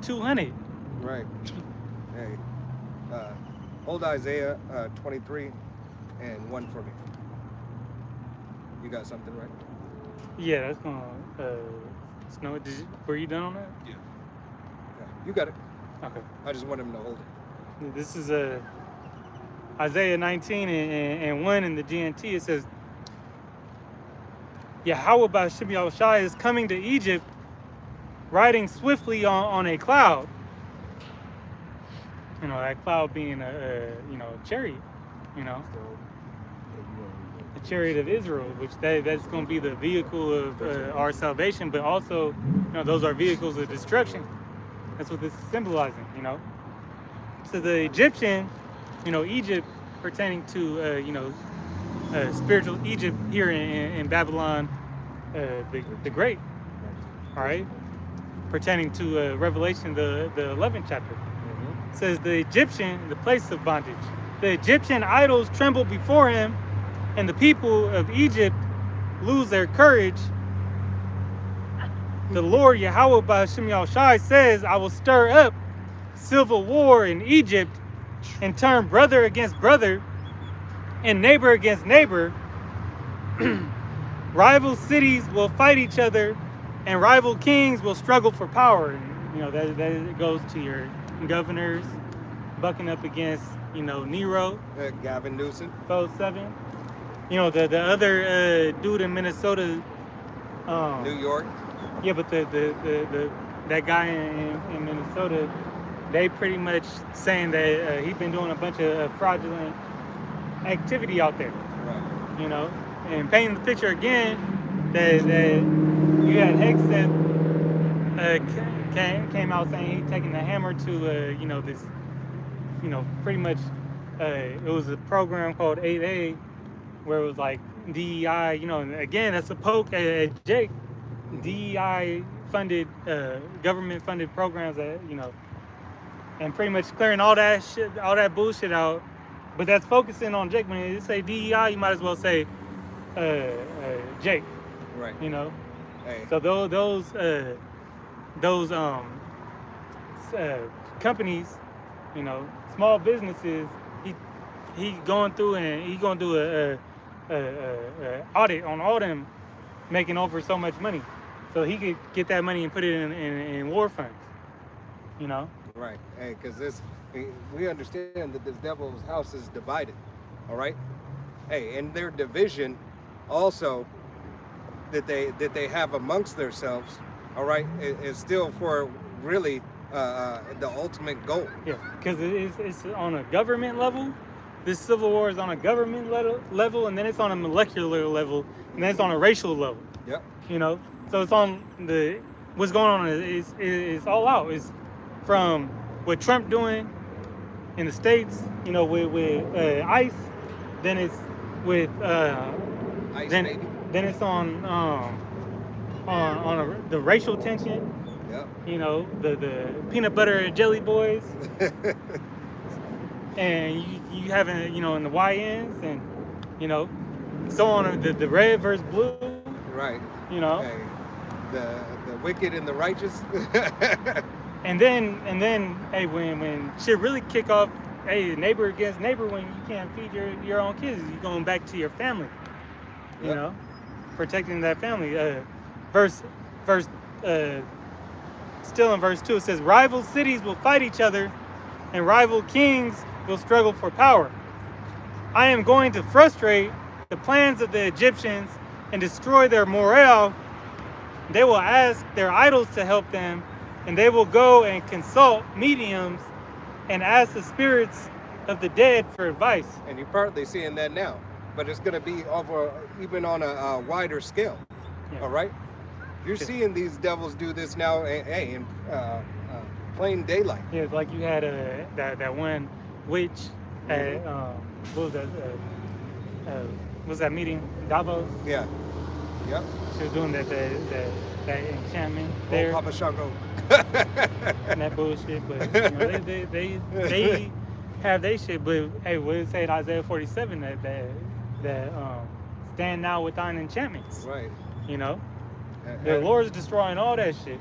$200. Right. Hey, hold Isaiah 23 and 1 for me. You got something, right? Yeah, that's gonna snow. Were you done on that? Yeah. Yeah, you got it. Okay. I just want him to hold it. This is Isaiah 19 and 1 in the GNT. It says, Yahweh Bashem Yahushai is coming to Egypt, riding swiftly on a cloud. You know, that cloud being a chariot. You know, the chariot of Israel, which that's going to be the vehicle of our salvation, but also, you know, those are vehicles of destruction. That's what this is symbolizing. You know, so the Egyptian, you know, Egypt pertaining to spiritual Egypt here in Babylon, the Great. All right, pertaining to Revelation the 11th chapter. It says the Egyptian, the place of bondage. The Egyptian idols tremble before him, and the people of Egypt lose their courage. The Lord Yahweh Bashem Yahushai says, I will stir up civil war in Egypt and turn brother against brother and neighbor against neighbor. Rival cities will fight each other, and rival kings will struggle for power. And, you know, that goes to your governors bucking up against, you know, Nero. Gavin Newsom. Those 7. You know, the other dude in Minnesota New York. Yeah, but the that guy in Minnesota, they pretty much saying that he's been doing a bunch of fraudulent activity out there. Right. You know, and painting the picture again that you had Hex that came out saying he's taking the hammer to you know, this, you know, pretty much it was a program called 8A where it was like DEI, you know, and again that's a poke at Jake. DEI funded government funded programs that, you know, and pretty much clearing all that shit, all that bullshit out. But that's focusing on Jake. When you say DEI, you might as well say Jake. Right. You know. Hey. So those companies, you know, small businesses, he going through and he gonna do a audit on all them making over so much money, so he could get that money and put it in war funds. You know. Right. Hey, because we understand that this devil's house is divided. All right. Hey, and their division also that they have amongst themselves, all right, is still for really the ultimate goal. Yeah, because it's on a government level. This civil war is on a government level, and then it's on a molecular level, and then it's on a racial level. Yep. You know, so it's on what's going on is all out. It's from what Trump doing in the States, you know, with ICE, then it's with ICE, then baby. then it's on the racial tension. Yep. You know, the peanut butter and jelly boys. And you having, you know, in the YNs, and, you know, so on, the red versus blue. Right. You know. Hey, the wicked and the righteous. and then hey, when shit really kick off, hey, neighbor against neighbor, when you can't feed your own kids, you going back to your family. You Yep. know, protecting that family. Still in verse 2, it says, rival cities will fight each other, and rival kings will struggle for power. I am going to frustrate the plans of the Egyptians and destroy their morale. They will ask their idols to help them, and they will go and consult mediums and ask the spirits of the dead for advice. And you're partly seeing that now, but it's going to be over even on a wider scale. Yeah. All right. You're seeing these devils do this now, hey, in plain daylight. Yeah, like you had that one witch at what was that? Was that meeting Davos? Yeah. Yep. She was doing that enchantment Oh, there Papa Shango. and that bullshit. But you know, they have their shit. But hey, what did it say in Isaiah 47 that stand now with thine enchantments? Right. You know, the Lord's destroying all that shit.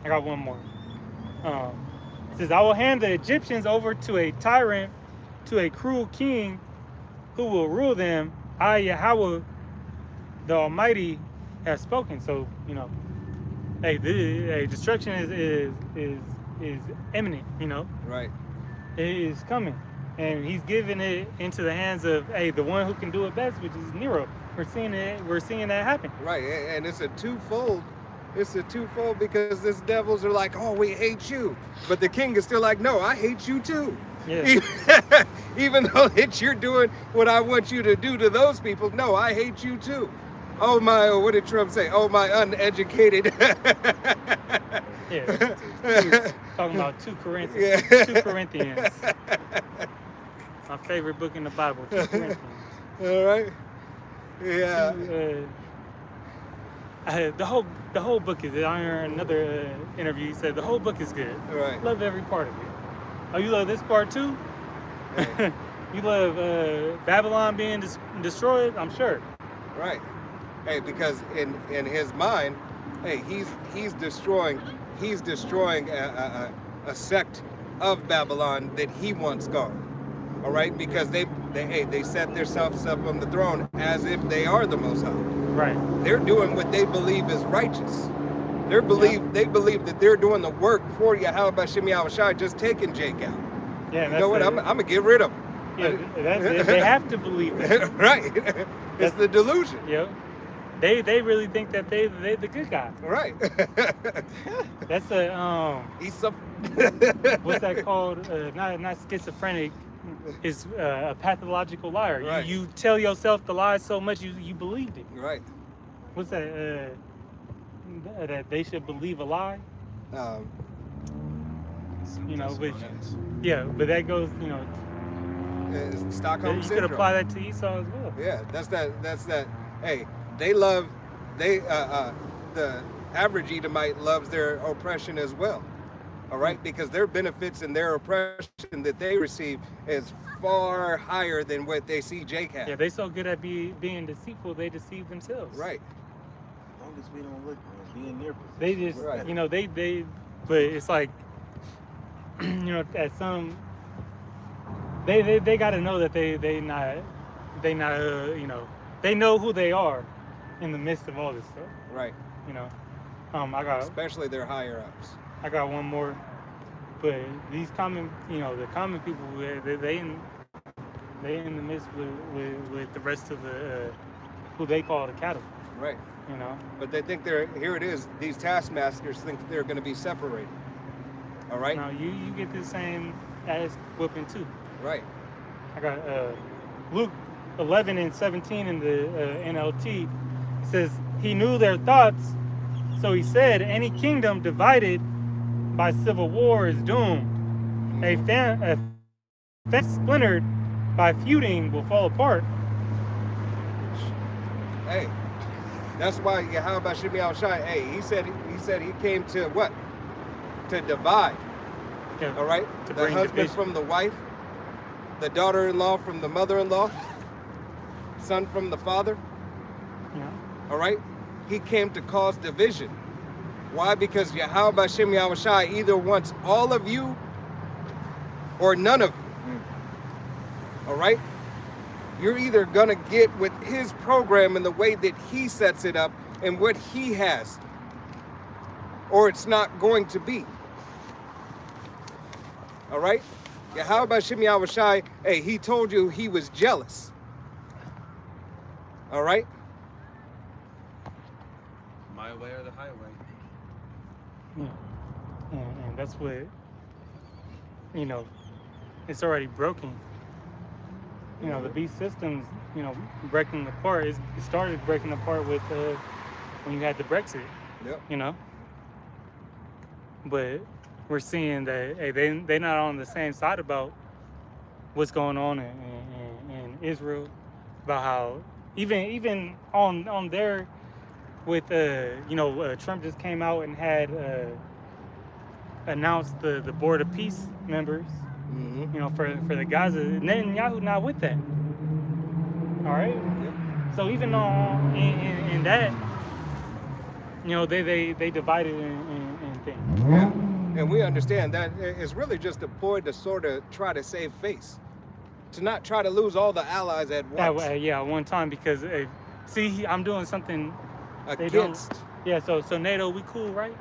I got one more. It says, I will hand the Egyptians over to a tyrant, to a cruel king who will rule them. I, Yahweh, the Almighty, has spoken. So, you know, hey, destruction is imminent, you know. Right. It is coming. And he's giving it into the hands of, the one who can do it best, which is Nero. We're seeing that happen. Right, and it's a twofold. It's a twofold because these devils are like, oh, we hate you. But the king is still like, no, I hate you too. Yeah. Even though that you're doing what I want you to do to those people, no, I hate you too. Oh my, what did Trump say? Oh my uneducated. Yeah. Talking about 2 Corinthians. Yeah. 2 Corinthians. My favorite book in the Bible, 2 Corinthians. All right. Yeah. The whole book is. I heard another interview. He said the whole book is good. Right. Love every part of it. Oh, you love this part too? Right. You love Babylon being destroyed? I'm sure. Right. Hey, because in his mind, hey, he's destroying a sect of Babylon that he wants gone. All right, because they set themselves up on the throne as if they are the Most High. Right. They're doing what they believe is righteous. They believe that they're doing the work for Yahweh B'Shem Yahushai, just taking Jake out. Yeah. You know what? I'm gonna get rid of him. Yeah, they have to believe that. Right. It's the delusion. Yep. They really think that they the good guy. Right. That's a He's some. what's that called? Not schizophrenic. Is a pathological liar. Right. You tell yourself the lie so much you believed it. Right. What's that? That they should believe a lie. You know, which yeah, but that goes. You know, Stockholm you syndrome. could apply that to Esau as well. Yeah, that's that. Hey, the average Edomite loves their oppression as well. All right, because their benefits and their oppression that they receive is far higher than what they see Jake have. Yeah, they so good at being deceitful, they deceive themselves. Right. As long as we don't look, being near. They just, Right. you know, they, but it's like, you know, at some, they got to know that they not, you know, they know who they are in the midst of all this stuff. Right. You know, Especially their higher ups. I got one more, but these common, you know, the common people, they in the midst with the rest of the who they call the cattle. Right. You know. But they think here it is. These taskmasters think they're going to be separated. All right. Now you get the same ass whooping too. Right. I got Luke 11:17 in the NLT. It says he knew their thoughts, so he said, "Any kingdom divided by civil war is doomed. A fence splintered by feuding will fall apart." Hey, that's why Yahweh Shimei Shai. Hey, he said he came to what? To divide. Yeah, all right. to The bring husband division. from the wife, the daughter-in-law from the mother-in-law, son from the father. Yeah. All right. He came to cause division. Why? Because Yahweh Shimei Shai either wants all of you or none of you. All right? You're either going to get with his program in the way that he sets it up and what he has, or it's not going to be. All right? Yahweh Shimei Shai, hey, he told you he was jealous. All right? My way or the highway. Yeah. And that's what, you know, it's already broken. You know, the beast system's, you know, breaking apart. It started breaking apart with when you had the Brexit. Yep. You know? But we're seeing that, hey, they're not on the same side about what's going on in Israel, about how even on their, with you know, Trump just came out and had announced the Board of Peace members, you know, for the Gaza. Netanyahu not with that. All right. Yep. So even in that, you know, they divided in things. Yeah. And we understand that it's really just deployed to sort of try to save face, to not try to lose all the allies at once. Yeah, one time, because see, I'm doing something they Against. don't. Yeah, so NATO, we cool, right?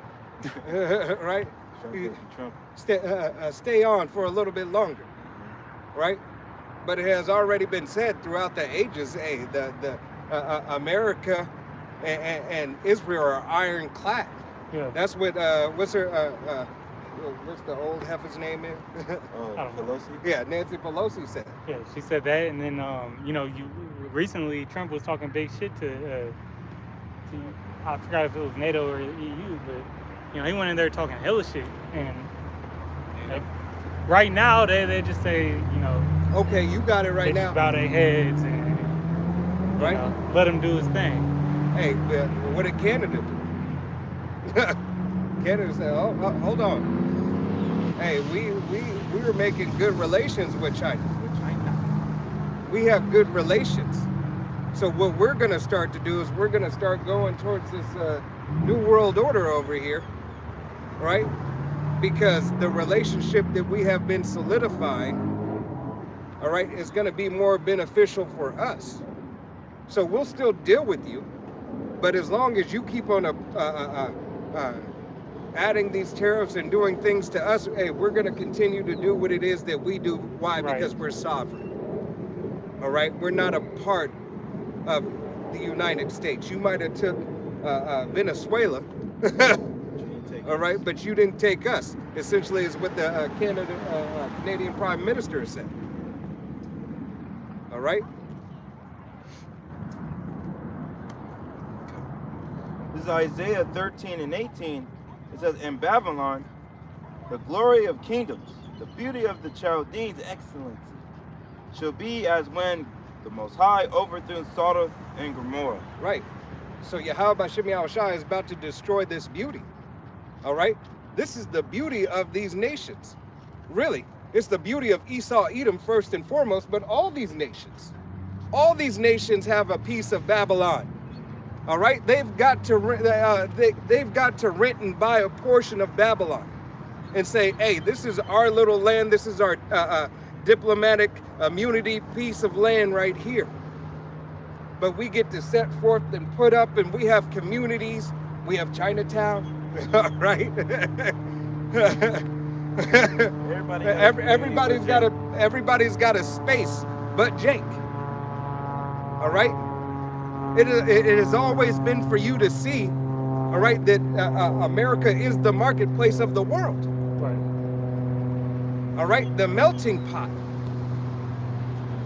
Right? Trump. Stay on for a little bit longer, right? But it has already been said throughout the ages, hey, the America and Israel are ironclad. Yeah. That's what what's the old heifer's name is? Oh, I don't know. Pelosi. Yeah, Nancy Pelosi said. Yeah, she said that, and then you know, recently Trump was talking big shit to I forgot if it was NATO or the EU, but you know, he went in there talking hella shit, and like, right now they just say, you know, Okay, you got it they right just now. bow their heads and you Right. know, let him do his thing. Hey, but what did Canada do? Canada said, "Oh, hold on. Hey, we were making good relations with China. We have good relations. So what we're going to start to do is we're going to start going towards this new world order over here, right? Because the relationship that we have been solidifying, all right, is going to be more beneficial for us. So we'll still deal with you, but as long as you keep on adding these tariffs and doing things to us, hey, we're going to continue to do what it is that we do. Why? Right. Because we're sovereign. All right, we're not a part of the United States. You might have took Venezuela, all right, but you didn't take us. Essentially, is what the Canadian Prime Minister said. All right. This is Isaiah 13 and 18. It says, in Babylon, the glory of kingdoms, the beauty of the Chaldeans' excellency, shall be as when the Most High overthrew Sodom and Gomorrah. Right. So Yahweh Shem Yahushua is about to destroy this beauty. All right. This is the beauty of these nations. Really, it's the beauty of Esau, Edom first and foremost, but all these nations have a piece of Babylon. All right, they've got to rent and buy a portion of Babylon, and say, hey, this is our little land. This is our diplomatic immunity piece of land right here. But we get to set forth and put up, and we have communities. We have Chinatown, all right. Everybody's got a space, but Jake. All right. It has always been for you to see, all right, that America is the marketplace of the world. Right. All right, the melting pot.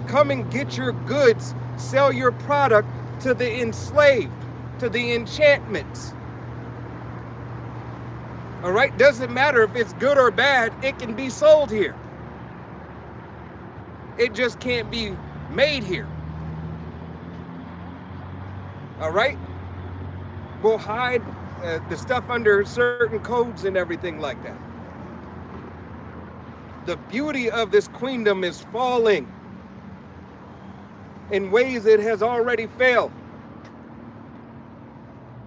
Come and get your goods, sell your product to the enslaved, to the enchantments. All right, doesn't matter if it's good or bad, it can be sold here. It just can't be made here. All right, we'll hide the stuff under certain codes and everything like that. The beauty of this queendom is falling in ways it has already failed.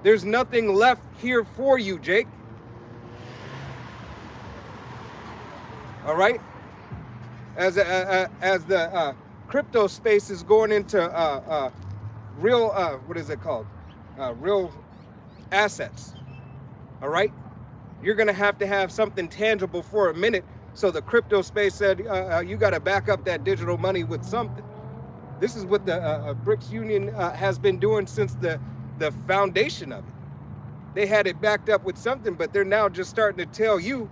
There's nothing left here for you, Jake. All right, as the crypto space is going into real, what is it called? Real assets. All right? You're going to have something tangible for a minute. So the crypto space said, you got to back up that digital money with something. This is what the BRICS Union has been doing since the foundation of it. They had it backed up with something, but they're now just starting to tell you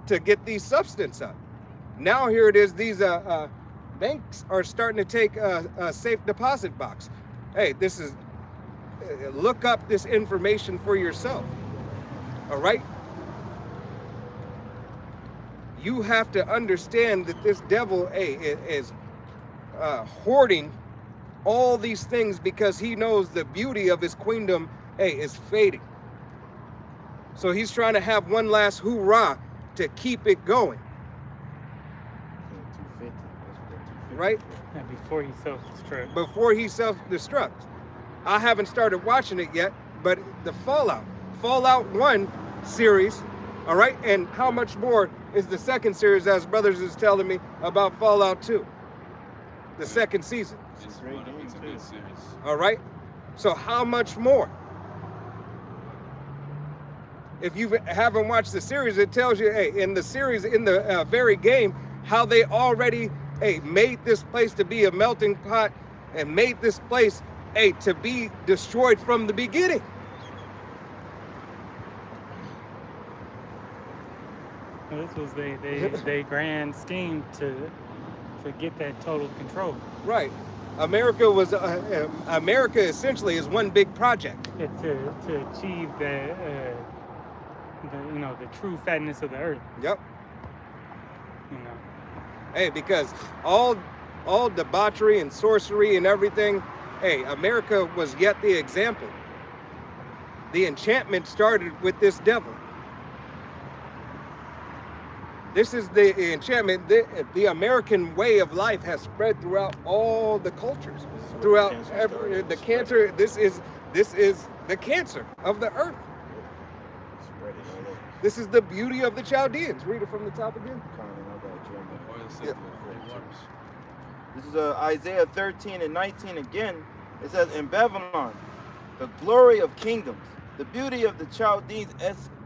to get these substance up. Now here it is, these banks are starting to take a safe deposit box. Hey, this is, look up this information for yourself, all right? You have to understand that this devil, is hoarding all these things because he knows the beauty of his queendom, is fading. So he's trying to have one last hoorah to keep it going. Right? And before he self-destructs. Before he self-destructs. I haven't started watching it yet, but the Fallout 1 series, all right? And how much more is the second series, as Brothers is telling me, about Fallout 2? The second season. It's a good series. All right? So how much more? If you haven't watched the series, it tells you, hey, in the series, in the very game, how they already, made this place to be a melting pot and made this place, to be destroyed from the beginning. This was they grand scheme to get that total control. Right. America essentially is one big project. To achieve the true fatness of the earth. Yep. You know. Hey, because all debauchery and sorcery and everything, America was yet the example. The enchantment started with this devil. This is the enchantment. The American way of life has spread throughout all the cultures, throughout the cancer. This is the cancer of the earth. This is the beauty of the Chaldeans. Read it from the top again. Yeah. This is Isaiah 13 and 19 again. It says, in Babylon, the glory of kingdoms, the beauty of the Chaldeans'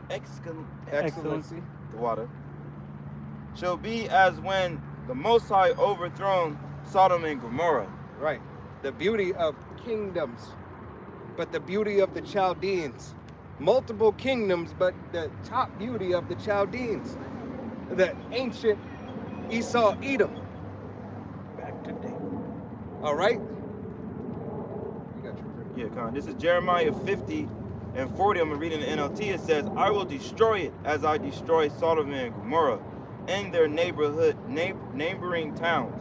excellency, the water, shall be as when the Most High overthrown Sodom and Gomorrah. Right. The beauty of kingdoms. but the beauty of the Chaldeans. Multiple kingdoms, but the top beauty of the Chaldeans. The ancient Esau Edom. Back to day. All right? Yeah, Con. This is Jeremiah 50 and 40. I'm reading the NLT. It says, I will destroy it as I destroy Sodom and Gomorrah and their neighboring towns,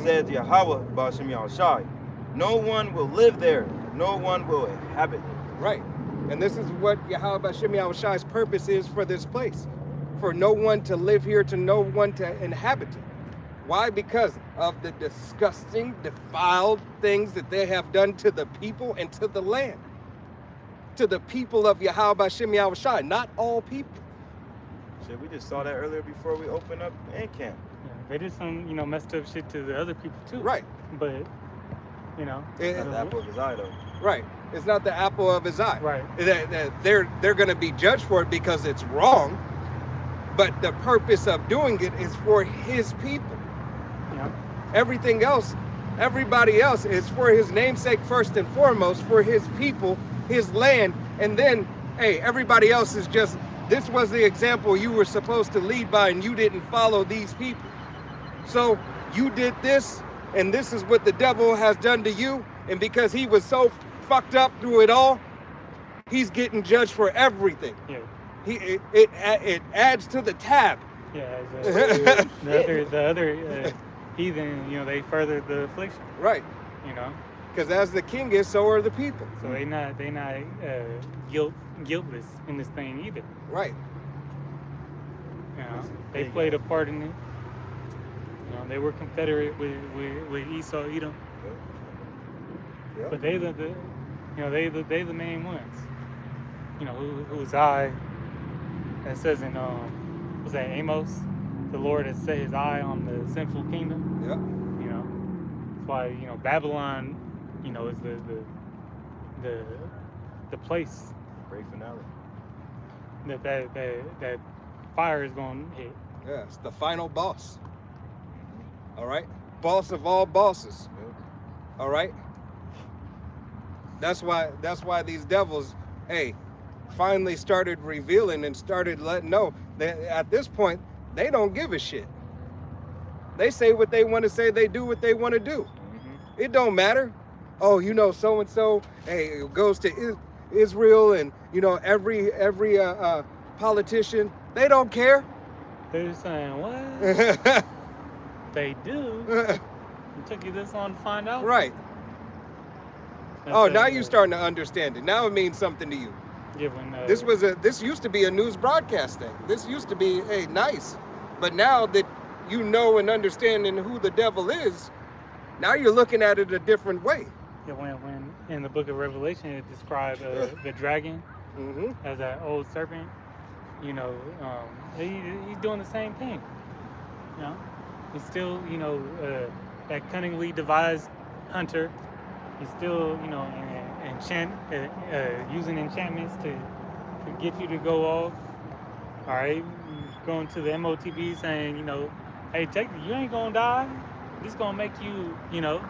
says Yahweh Ba'ashem Yahushai. No one will live there. No one will inhabit it. Right. And this is what Yahweh Ba'ashem Yahushai's purpose is for this place. For no one to live here, to no one to inhabit it. Why? Because of the disgusting, defiled things that they have done to the people and to the land. To the people of Yahweh Ba'ashem Yahushai, not all people. Shit, we just saw that earlier before we opened up Ant Camp. Yeah, they did some, you know, messed up shit to the other people too. Right. But, you know. It's not the apple of his eye, though. Right. It's not the apple of his eye. Right. They're going to be judged for it because it's wrong. But the purpose of doing it is for his people. Yeah. Everything else, everybody else is for his namesake first and foremost, for his people, his land. And then, hey, everybody else is just, this was the example you were supposed to lead by and you didn't follow these people. So you did this and this is what the devil has done to you. And because he was so fucked up through it all, he's getting judged for everything. Yeah. It adds to the tab. Yeah. The other heathen, you know, they furthered the affliction. Right. You know. Because as the king is, so are the people. So they not guiltless in this thing either. Right. You know, they played a part in it. You know, they were confederate with Esau, Edom. Yep. But they the the main ones. You know, whose eye, that says in was that Amos, the Lord has set his eye on the sinful kingdom. Yep. You know, that's why, you know, Babylon, you know, is the place Great finale. that fire is going to hit. Yeah, it's the final boss. All right? Boss of all bosses. All right? That's why these devils, hey, finally started revealing and started letting know that at this point, they don't give a shit. They say what they want to say, they do what they want to do. Mm-hmm. It don't matter. Oh, you know, so-and-so, hey, it goes to Israel and, you know, every politician, they don't care. They're saying, what? They do. It took you this long to find out? Right. Oh, now you're starting to understand it. Now it means something to you. Yeah, when, this used to be a news broadcast thing. This used to be, hey, nice. But now that you know and understanding who the devil is, now you're looking at it a different way. Yeah, when in the book of Revelation it described the dragon as that old serpent, you know, he's doing the same thing. You know, he's still, you know, that cunningly devised hunter. He's still, you know, using enchantments to get you to go off. All right, going to the MOTB saying, you know, hey, you ain't gonna die. This gonna make you, you know,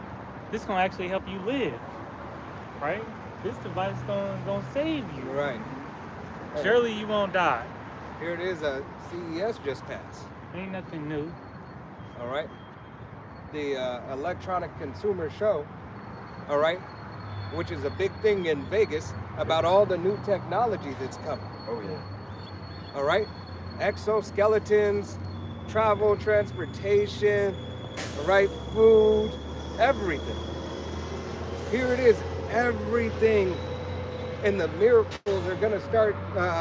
this gonna actually help you live, right? This device gonna save you. Right. Surely you won't die. Here it is, CES just passed. Ain't nothing new. All right. The electronic consumer show, all right, which is a big thing in Vegas about all the new technology that's coming. Oh, yeah. All right. Exoskeletons, travel, transportation, all right, food, everything. Here it is, everything. And the miracles are going to start,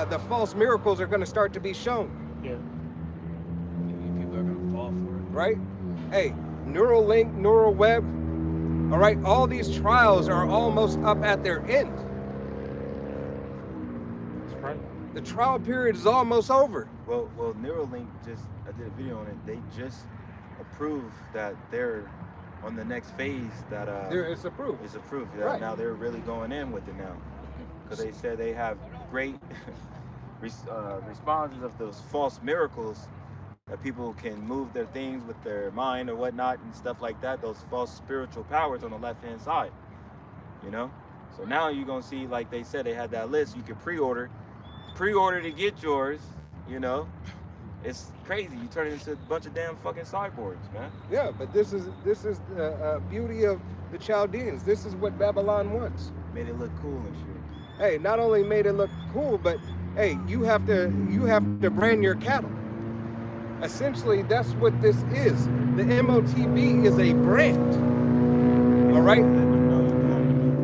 the false miracles are going to start to be shown. Yeah. People are going to fall for it. Right? Hey, Neuralink, neural web, all right, all these trials are almost up at their end. That's right. The trial period is almost over. Well, Neuralink I did a video on it. They just approved that they're on the next phase that It's approved. It's approved. Right. Now they're really going in with it now, because they said they have great responses of those false miracles, that people can move their things with their mind or whatnot and stuff like that. Those false spiritual powers on the left-hand side, you know. So now you're gonna see, like they said, they had that list. You could pre-order to get yours. You know, it's crazy. You turn it into a bunch of damn fucking cyborgs, man. Yeah, but this is the beauty of the Chaldeans. This is what Babylon wants. Made it look cool and shit. Hey, not only made it look cool, but hey, you have to brand your cattle. Essentially, that's what this is. The MOTB is a brand. All right?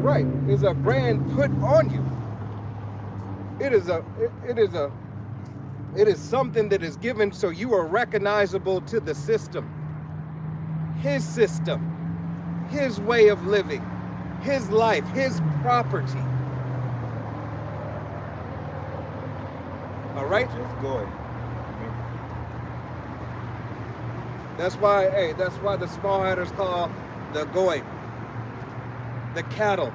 Right, is a brand put on you. It is something that is given so you are recognizable to the system. His way of living, his life, his property. All right? Just go ahead. That's why the small headers call the goy. The cattle.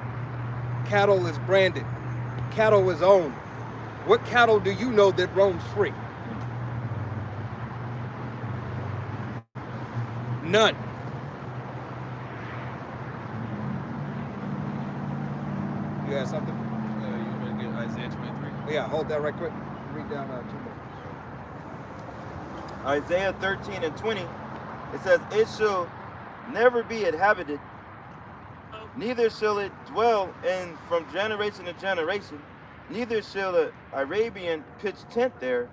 Cattle is branded. Cattle is owned. What cattle do you know that roams free? None. You have something? You want to get Isaiah 23? Yeah, hold that right quick. Read down 2 more. Isaiah 13 and 20, it says, it shall never be inhabited, neither shall it dwell in from generation to generation, neither shall the Arabian pitch tent there,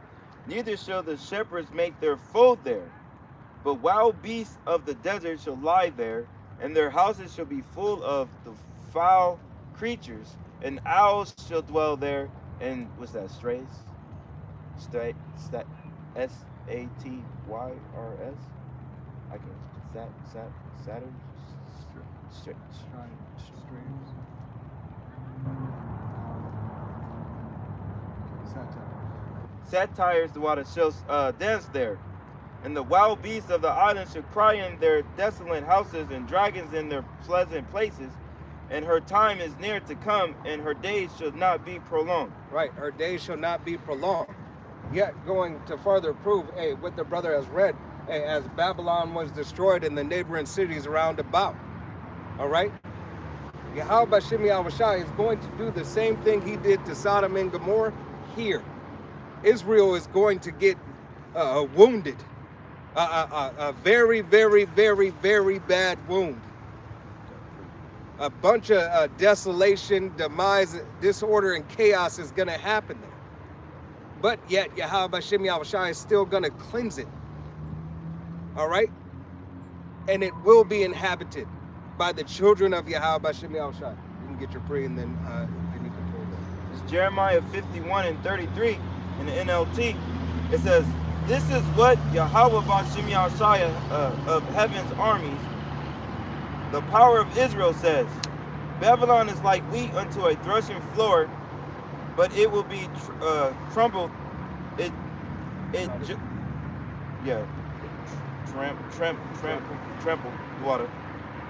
neither shall the shepherds make their fold there. But wild beasts of the desert shall lie there, and their houses shall be full of the foul creatures, and owls shall dwell there, and what's that, strays? S-A-T-Y-R-S? I can, Saturn? Satires the water shall dance there, and the wild beasts of the island shall cry in their desolate houses, and dragons in their pleasant places. And her time is near to come, and her days shall not be prolonged. Right, her days shall not be prolonged. Yet going to further prove, hey, what the brother has read, hey, as Babylon was destroyed in the neighboring cities around about. All right? Yahweh Bashem Yahushai is going to do the same thing he did to Sodom and Gomorrah here. Israel is going to get wounded. A very, very, very, very bad wound. A bunch of desolation, demise, disorder, and chaos is going to happen there. But yet, Yahweh Bashem Yahushai is still going to cleanse it. All right? And it will be inhabited by the children of Yahweh Bashem Yahushai. You can get your prayer and then you can pull that. It's Jeremiah 51 and 33 in the NLT. It says, this is what Yahweh Bashem Yahushai of heaven's armies, the power of Israel, says, Babylon is like wheat unto a threshing floor, but it will be trampled. Trampled water.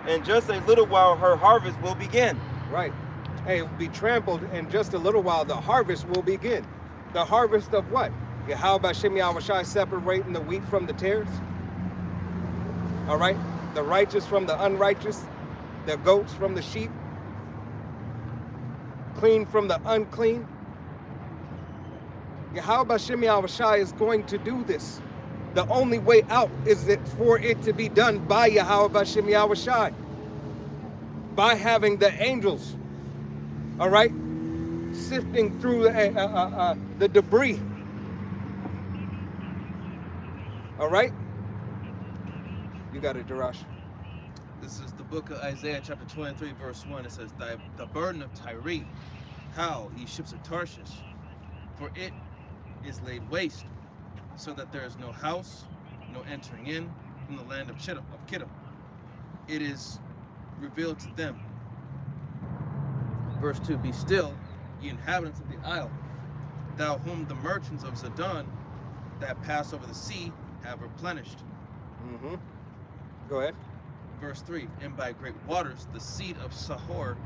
In just a little while, her harvest will begin. Right. Hey, it will be trampled in just a little while. The harvest will begin. The harvest of what? Yahweh Bashem Yahushai separating the wheat from the tares. All right. The righteous from the unrighteous, the goats from the sheep, clean from the unclean. Yahweh Bashem Yahushai is going to do this. The only way out is that for it to be done by Yahweh Bashem Yahushai, by having the angels, all right, sifting through the debris, all right. You got it, Darash. This is the book of Isaiah, chapter 23, verse 1. It says, the burden of Tyre, howl, ye ships of Tarshish, for it is laid waste, so that there is no house, no entering in from the land of Kittim. It is revealed to them. Verse 2, be still, ye inhabitants of the isle, thou whom the merchants of Zidon that pass over the sea have replenished. Mm-hmm. Go ahead. Verse 3, and by great waters, the seed of Sahor,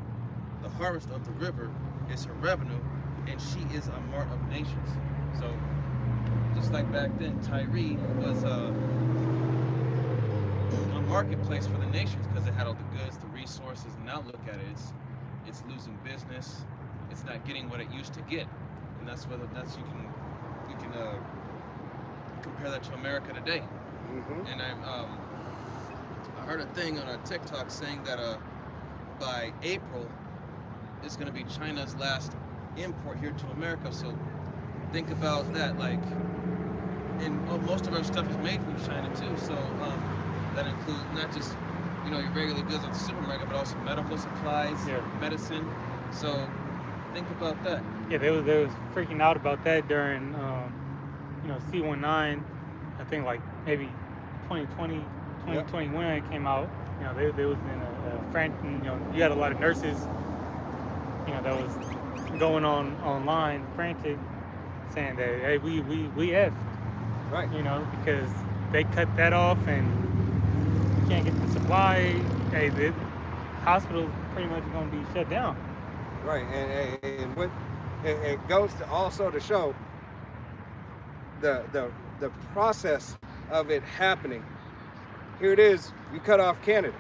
the harvest of the river, is her revenue, and she is a mart of nations. So, just like back then, Tyre was a marketplace for the nations because it had all the goods, the resources, and now look at it, it's losing business. It's not getting what it used to get, and that's whether that's you can compare that to America today. And I heard a thing on a TikTok saying that by April it's going to be China's last import here to America. So think about that, like, and most of our stuff is made from China too. So that includes not just your regular goods at the supermarket, but also medical supplies, medicine. So think about that. Yeah, they was freaking out about that during C19. I think like maybe 2020, 2021 it came out. They was in a frantic. You had a lot of nurses. That was going on online frantic, saying that hey we effed. Right. Because they cut that off and you can't get the supply. Hey, the hospital's pretty much going to be shut down. Right, and what it goes to also to show the process of it happening. Here it is, you cut off Canada.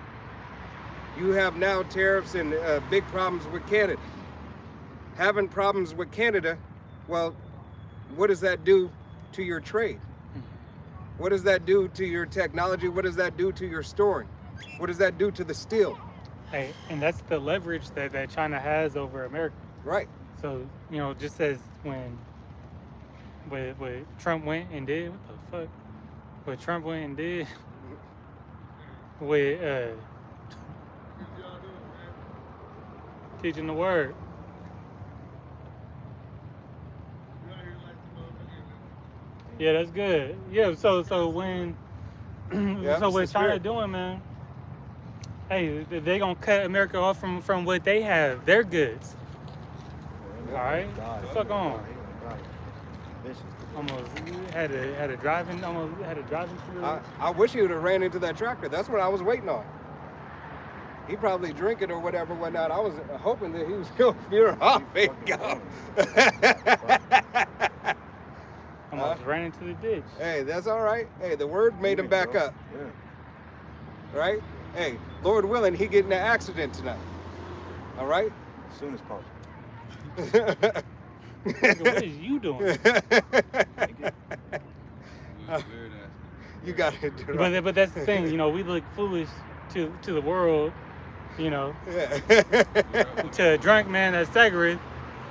You have now tariffs and big problems with Canada. Having problems with Canada, well, what does that do to your trade? What does that do to your technology? What does that do to your storing? What does that do to the steel? Hey, and that's the leverage that China has over America. Right. So, just as when Trump went and did, what the fuck? What Trump went and did with teaching the word. Yeah, that's good. Yeah, so when so what China doing, man? Hey, they gonna cut America off from what they have, their goods. All right, fuck on. Almost had a driving through. I wish he would have ran into that tractor. That's what I was waiting on. He probably drinking or whatnot. I was hoping that he was going to veer off and go. Almost ran into the ditch. Hey, that's all right. Hey, the word made him back up. Yeah. Right? Hey, Lord willing, he get in an accident tonight. All right? As soon as possible. What is you doing? You got to do it. But that's the thing, we look foolish to the world, Yeah. to a drunk man that's staggered,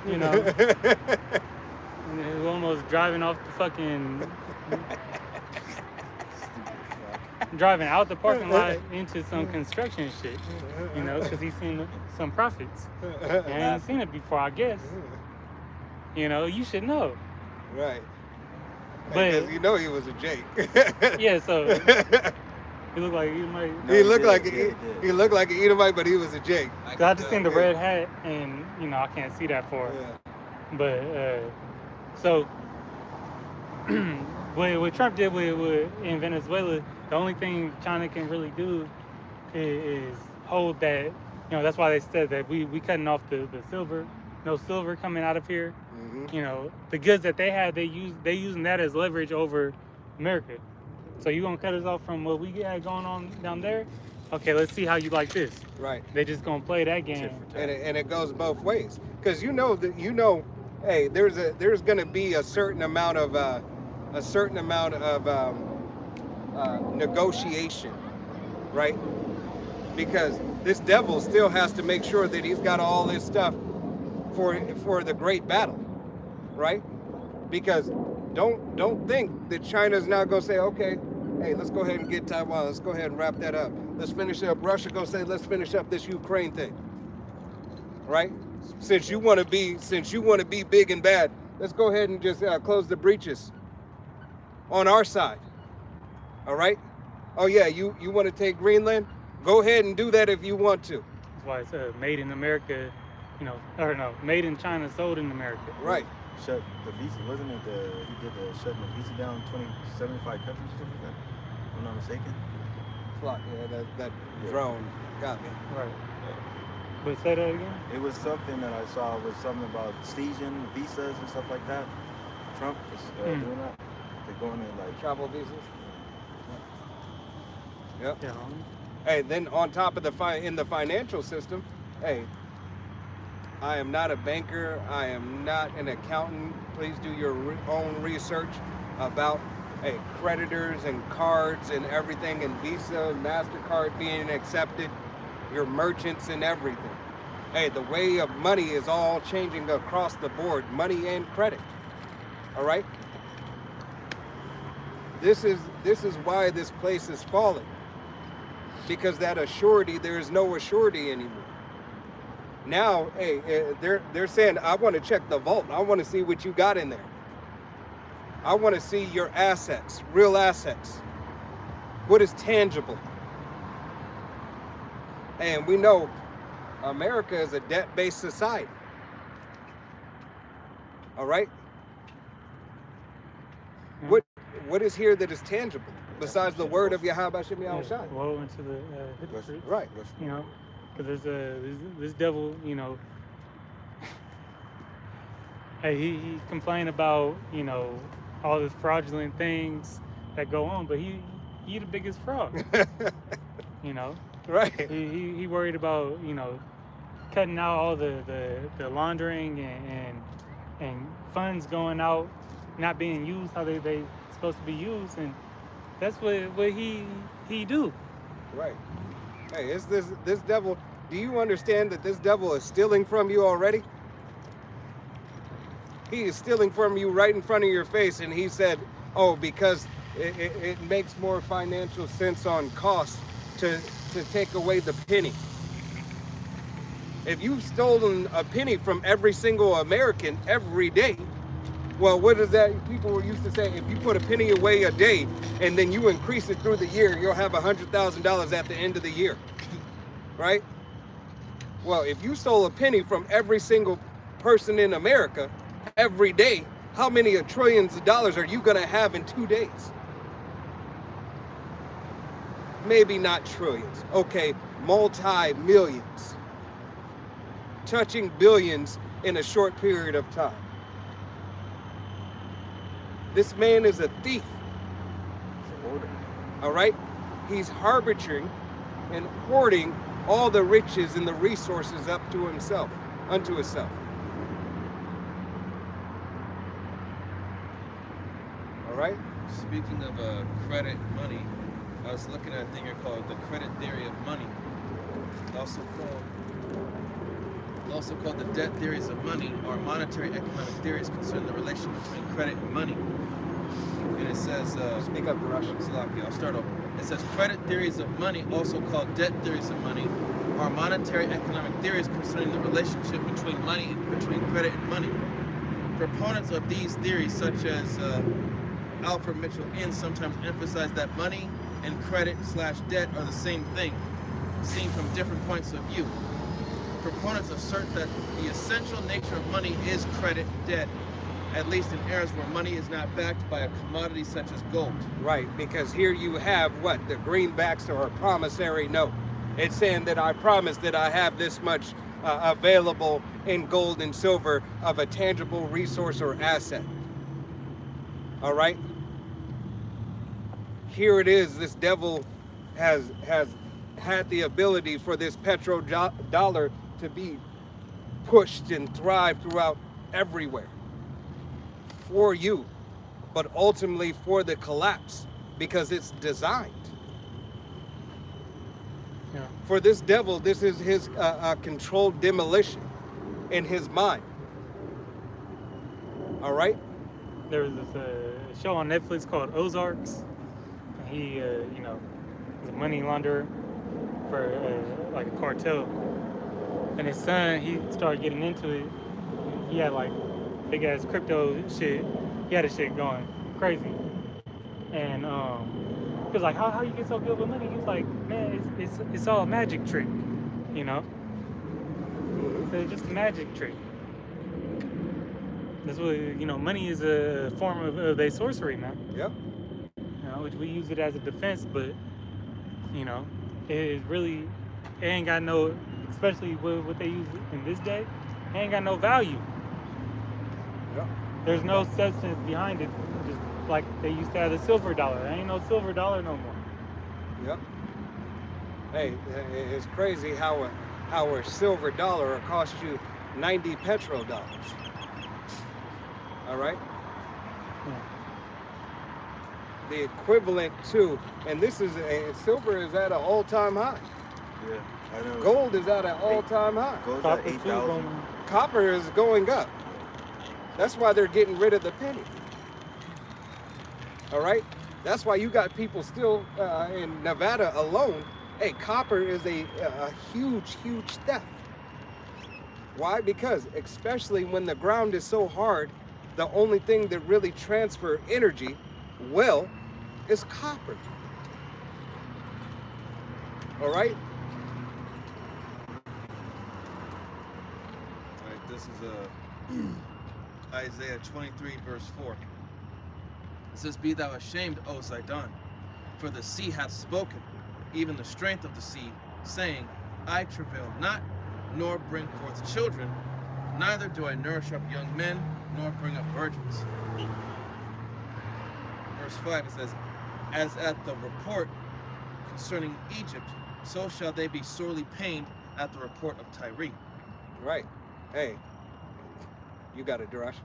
and who's almost driving off the fucking driving out the parking lot into some construction shit, because he's seen some profits. And I ain't seen it before, I guess. You should know. Right. But Because he was a Jake. yeah, so he looked like he might. He looked like an Edomite, but he was a Jake. I just seen the red hat, and I can't see that far. Yeah. But so what Trump did in Venezuela, the only thing China can really do is hold that. That's why they said that we cutting off the silver, no silver coming out of here. Mm-hmm. The goods that they had, they using that as leverage over America. So you gonna cut us off from what we had going on down there? Okay, let's see how you like this. Right. They just gonna play that game. And it goes both ways, because hey, there's gonna be a certain amount of negotiation, right? Because this devil still has to make sure that he's got all this stuff for the great battle, right? Because don't think that China's now gonna say, okay, hey, let's go ahead and get Taiwan. Let's go ahead and wrap that up. Let's finish up. Russia gonna say, let's finish up this Ukraine thing, right? Since you want to be big and bad, let's go ahead and just close the breaches on our side. All right? Oh yeah, you want to take Greenland? Go ahead and do that if you want to. That's why it's made in America, or no, made in China, sold in America. Right. Shut the visa, wasn't it? He did shutting the visa down 75 countries or something like that, if I'm not mistaken. Yeah, that drone got me. Right. But say that again? It was something that I saw was something about season visas and stuff like that. Trump is doing that. They're going in like Travel visas. Yep. Yeah. Hey, then on top of in the financial system, hey, I am not a banker. I am not an accountant. Please do your own research about creditors and cards and everything, and Visa, MasterCard being accepted, your merchants and everything. Hey, the way of money is all changing across the board, money and credit. All right? This is why this place is falling. Because that assurity, there is no assurity anymore. Now, hey, they're saying, I want to check the vault. I want to see what you got in there. I want to see your assets, real assets. What is tangible? And we know America is a debt-based society. All right? Yeah. What is here that is tangible besides the word of Yahweh Hashem Yahweh Shai? Woe into the hypocrites. Right. You know, because there's this devil, you know, hey, he complained about, you know, all the fraudulent things that go on, but he the biggest fraud. You know, Right. he worried about, you know, cutting out all the laundering and funds going out, not being used how they supposed to be used, and that's what he do. Right. Hey, is this devil, do you understand that this devil is stealing from you already? He is stealing from you right in front of your face, and he said, oh, because it makes more financial sense on cost to take away the penny. If you've stolen a penny from every single American every day, well, what is that? People used to say, if you put a penny away a day and then you increase it through the year, you'll have $100,000 at the end of the year, right? Well, if you stole a penny from every single person in America every day, how many trillions of dollars are you going to have in 2 days? Maybe not trillions. Okay, multi-millions. Touching billions in a short period of time. This man is a thief. All right? He's harboring and hoarding all the riches and the resources up to himself, unto himself. All right? Speaking of credit money, I was looking at a thing here called the credit theory of money, also called the debt theories of money, or monetary economic theories concerning the relation between credit and money. And it says, Speak up, Russian. I'll start over. It says credit theories of money, also called debt theories of money, are monetary economic theories concerning the relationship between credit and money. Proponents of these theories, such as Alfred Mitchell Innes, sometimes emphasize that money and credit/debt are the same thing, seen from different points of view. Proponents assert that the essential nature of money is credit debt, at least in eras where money is not backed by a commodity such as gold. Right, because here you have what? The greenbacks or a promissory note. It's saying that I promise that I have this much available in gold and silver of a tangible resource or asset. All right? Here it is, this devil has had the ability for this petrodollar to be pushed and thrive throughout everywhere for you, but ultimately for the collapse, because it's designed. Yeah. For this devil, this is his controlled demolition in his mind. All right? There was this show on Netflix called Ozarks. He, you know, was a money launderer for like a cartel. And his son, he started getting into it. He had like big ass crypto shit. He had his shit going crazy. And he was like, how you get so good with money? He was like, man, it's all a magic trick, you know? It's just a magic trick. That's what, you know, money is a form of a sorcery, man. Yep. You know, we use it as a defense, but, you know, it ain't got no, especially with what they use in this day, it ain't got no value. Yep. There's no substance behind it, just like they used to have the silver dollar. There ain't no silver dollar no more. Yep. Hey, it's crazy how a silver dollar will cost you 90 petrodollars. All right? The equivalent to, and this is, silver is at an all-time high. Yeah, I know. Gold is at an all-time high. Gold's Copper at too 8,000. going- Copper is going up. That's why they're getting rid of the penny. All right? That's why you got people still in Nevada alone. Hey, copper is a huge, huge theft. Why? Because especially when the ground is so hard, the only thing that really transfer energy well is copper. All right? All right, this is Isaiah 23, verse 4. It says, "Be thou ashamed, O Zidon, for the sea hath spoken, even the strength of the sea, saying, I travail not, nor bring forth children, neither do I nourish up young men, nor bring up virgins." Verse 5, it says, "As at the report concerning Egypt, so shall they be sorely pained at the report of Tyre." Right. Hey, you got it, Darash.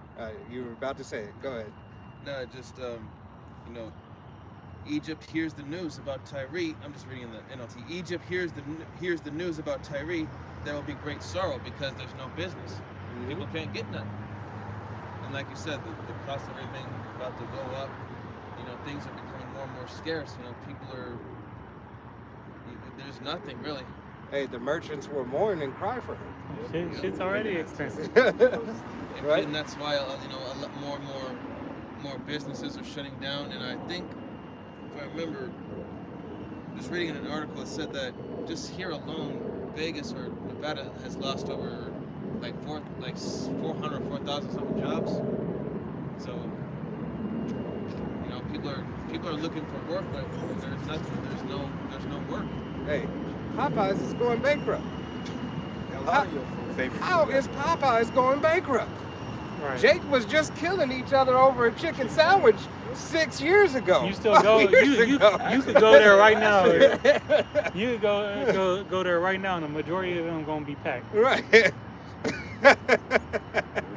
You were about to say it. Go ahead. No, just Egypt hears the news about Tyre. I'm just reading the NLT. Egypt hears the news about Tyre. There will be great sorrow because there's no business. Mm-hmm. People can't get none. And like you said, the cost of everything about to go up. Things are becoming more and more scarce. People are. There's nothing really. Hey, the merchants will mourn and cry for her. Shit's already expensive. Right. And that's why a lot more businesses are shutting down. And I think, if I remember, just reading in an article, it said that just here alone, Vegas or Nevada has lost over 400, 4,000 something jobs. So people are looking for work, but there's nothing. There's no work. Hey, Popeyes is going bankrupt. A lot of your favorite How food is Popeyes going bankrupt? Right. Jake was just killing each other over a chicken sandwich 6 years ago. You still go. You could go there right now. You could go there right now, and the majority of them gonna be packed. Right. We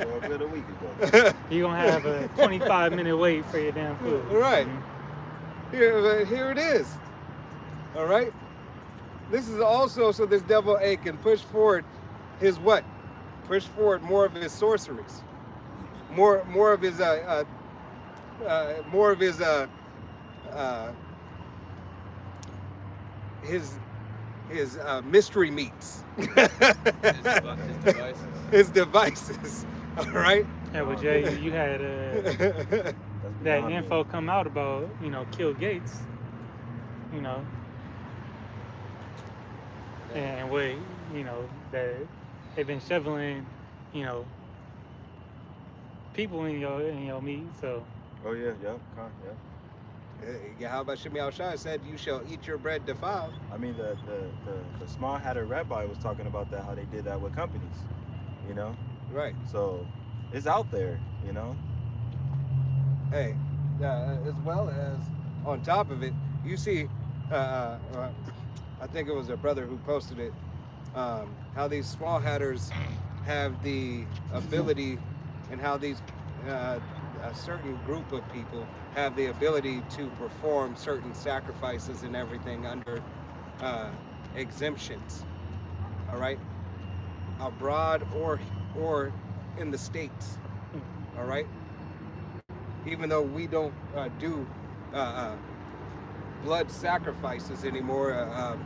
were all good a week ago. You're gonna have a 25-minute wait for your damn food. Right. Here it is. All right. This is also so this devil A can push forward his what? Push forward more of his sorceries, more of his his mystery meats. His devices. His devices. All right. Yeah, but Jay, you had That's that beyond info me. come out about Kill Gates, and what that they've been shoveling people in your meat. So Oh yeah, yeah, yeah. How about Shimei Al-Shai said, "You shall eat your bread defiled." I mean, the small hatted rabbi was talking about that, how they did that with companies, Right. So it's out there, Hey, as well as on top of it, you see, I think it was a brother who posted it, how these small hatters have the ability, and how these a certain group of people have the ability to perform certain sacrifices and everything under exemptions. All right, abroad or in the States. All right. Even though we don't do blood sacrifices anymore,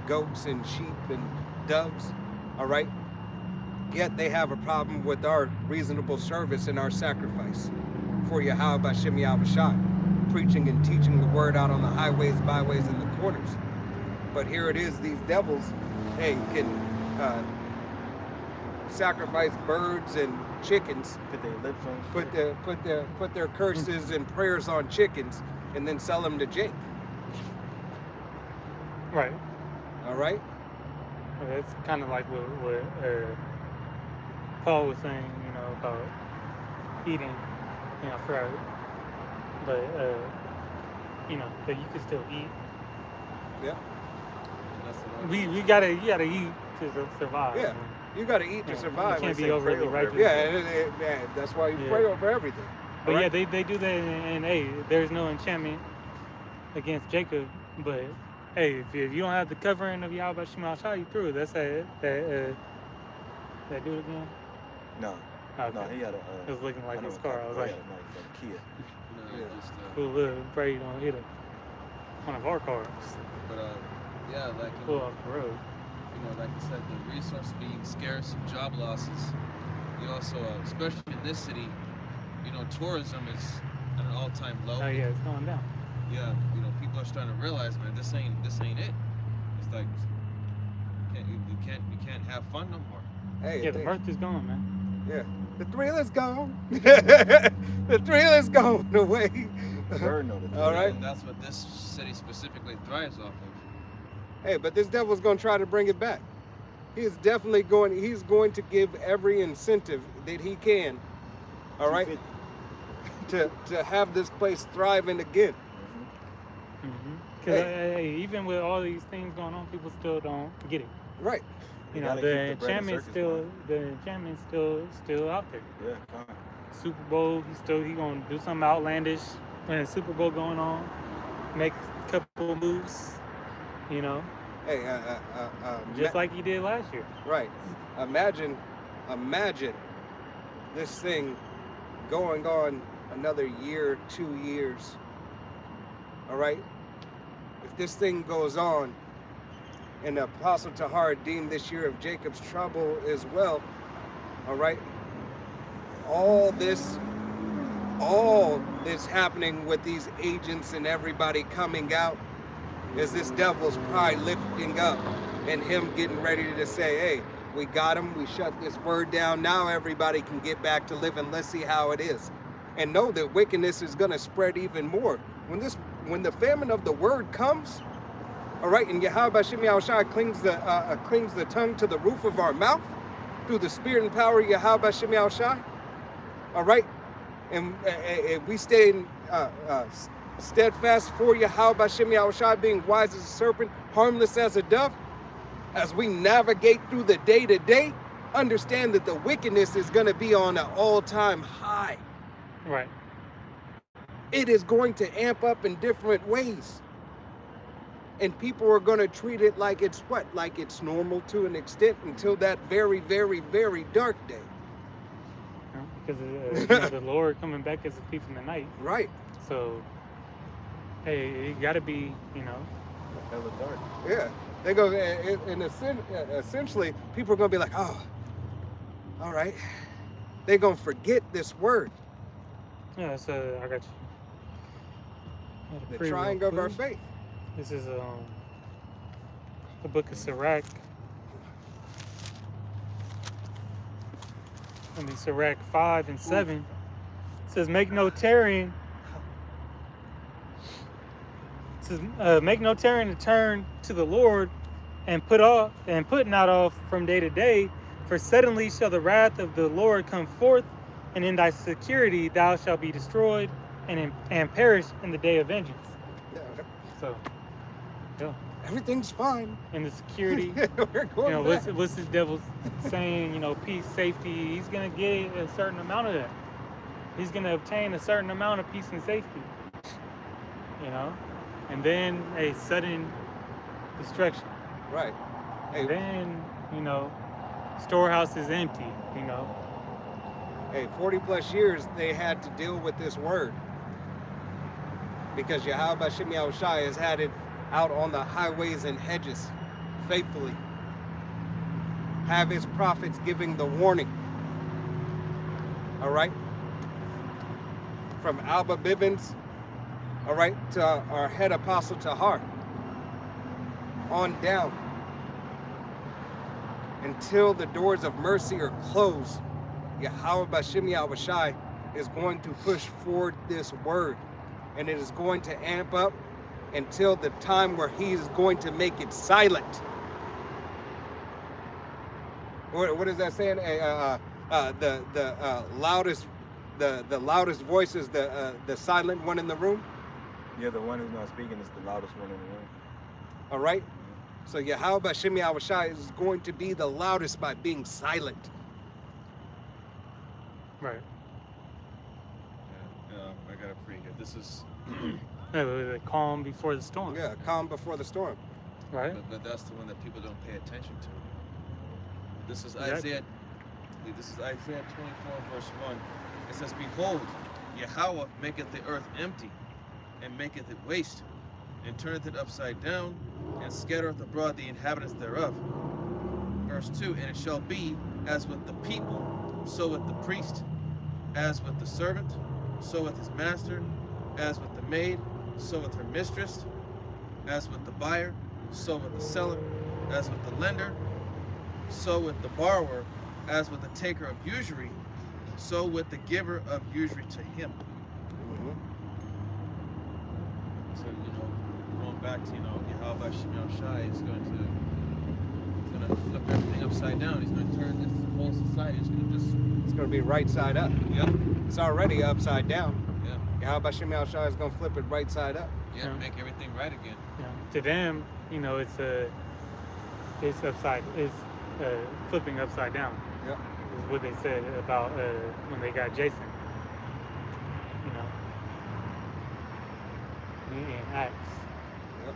goats and sheep and doves, all right? Yet they have a problem with our reasonable service and our sacrifice for Yahweh B'Shem Yahushua, preaching and teaching the word out on the highways, byways, and the corners. But here it is, these devils, hey, can sacrifice birds and chickens, Put their lips on. put their curses and prayers on chickens, and then sell them to Jake. right. All right. Well, that's kind of like what Paul was saying, about eating, fried, but that you can still eat. Yeah. And that's another You gotta eat to survive. Yeah. You got to eat to Yeah, survive. you can't They be say overly pray over righteous. Yeah, that's why you Yeah. pray over everything. But All yeah, right? they do that, and hey, there's no enchantment against Jacob. But hey, if you don't have the covering of Yahweh Shema Shai, you through. That's that dude again. No, Okay. no, he had a. It was looking like I know his a car. couple, I was he like, had a nice Kia. No, Yeah. just, cool little pray you don't hit one of our cars. but yeah, like you Pull know, off the road. like I said, the resource being scarce, job losses. You also, especially in this city, tourism is at an all-time low. Oh yeah, it's going down. Yeah, people are starting to realize, man, this ain't it. It's like you can't have fun no more. Hey, Yeah, the mirth is gone, man. Yeah. The thrill is gone. The thrill is gone away. Bird know the All right. And that's what this city specifically thrives off of. Hey, but this devil's going to try to bring it back. He's definitely he's going to give every incentive that he can, all right, to have this place thriving again. Because even with all these things going on, people still don't get it. Right. You You know, gotta the keep the bread and enchantment's still out there. Yeah, come on. Super Bowl, he gonna do something outlandish when the Super Bowl going on, make a couple moves, Hey, just like he did last year. right. Imagine this thing going on another year, 2 years. All right. If this thing goes on, and the Apostle Tahar deemed this year of Jacob's trouble as well, all right. All this happening with these agents and everybody coming out is this devil's pride lifting up and him getting ready to say, hey, we got him, we shut this word down, now everybody can get back to living, let's see how it is. And know that wickedness is going to spread even more. When the famine of the word comes, all right, and Yahweh Shem Yahushua clings the tongue to the roof of our mouth through the spirit and power of Yahweh Shem Yahushua, all right, and we stay steadfast for Yahweh Shem Yahushua, being wise as a serpent, harmless as a dove. As we navigate through the day-to-day, understand that the wickedness is going to be on an all-time high. Right. It is going to amp up in different ways. And people are going to treat it like it's what? Like it's normal to an extent until that very, very, very dark day. Because the Lord coming back as a thief in the night. Right. So, hey, it got to be, Hella dark. Yeah. They go, and essentially, people are going to be like, oh, all right. They're going to forget this word. Yeah, so I got you. The triangle of our faith. This is the book of Sirach. Sirach 5 and 7. It says, make no tarrying. It says, make no tarrying to turn to the Lord and put not off from day to day, for suddenly shall the wrath of the Lord come forth, and in thy security thou shalt be destroyed and perish in the day of vengeance. Yeah. So, yeah. Everything's fine. In the security, We're going back. what's this devil saying? Peace, safety. He's gonna get a certain amount of that. He's gonna obtain a certain amount of peace and safety. And then a sudden destruction. Right. Hey, And then, storehouse is empty. Hey, 40 plus years they had to deal with this word. Because Yahweh Shem Yahushua has had it out on the highways and hedges faithfully. Have his prophets giving the warning. All right? From Alba Bivens, all right, to our head apostle Tahar. On down. Until the doors of mercy are closed, Yahweh Bashem Yahushai is going to push forward this word. And it is going to amp up until the time where he is going to make it silent. What is that saying? The loudest voice is the silent one in the room. Yeah, the one who's not speaking is the loudest one in the room. All right. So Yahweh B'Shem Yahushai is going to be the loudest by being silent. Right. I gotta pray here. This is, The calm before the storm. Yeah, calm before the storm. Right. but that's the one that people don't pay attention to. This is Exactly. Isaiah. This is Isaiah 24, verse 1. It says, "Behold, Yahweh maketh the earth empty, and maketh it waste, and turneth it upside down, and scattereth abroad the inhabitants thereof." Verse 2, "And it shall be as with the people, so with the priest, as with the servant, so with his master, as with the maid, so with her mistress, as with the buyer, so with the seller, as with the lender, so with the borrower, as with the taker of usury, so with the giver of usury to him." So, going back to, Yahweh B'Shem Yahushai is going to flip everything upside down. He's going to turn this whole society. It's going to just, It's going to be right side up. yep, It's already upside down. yeah, Yahweh B'Shem Yahushai is going to flip it right side up. yeah, Yeah. make everything right again. To them, it's flipping upside down. Yep. Is what they said about when they got Jason. In Acts. Yep.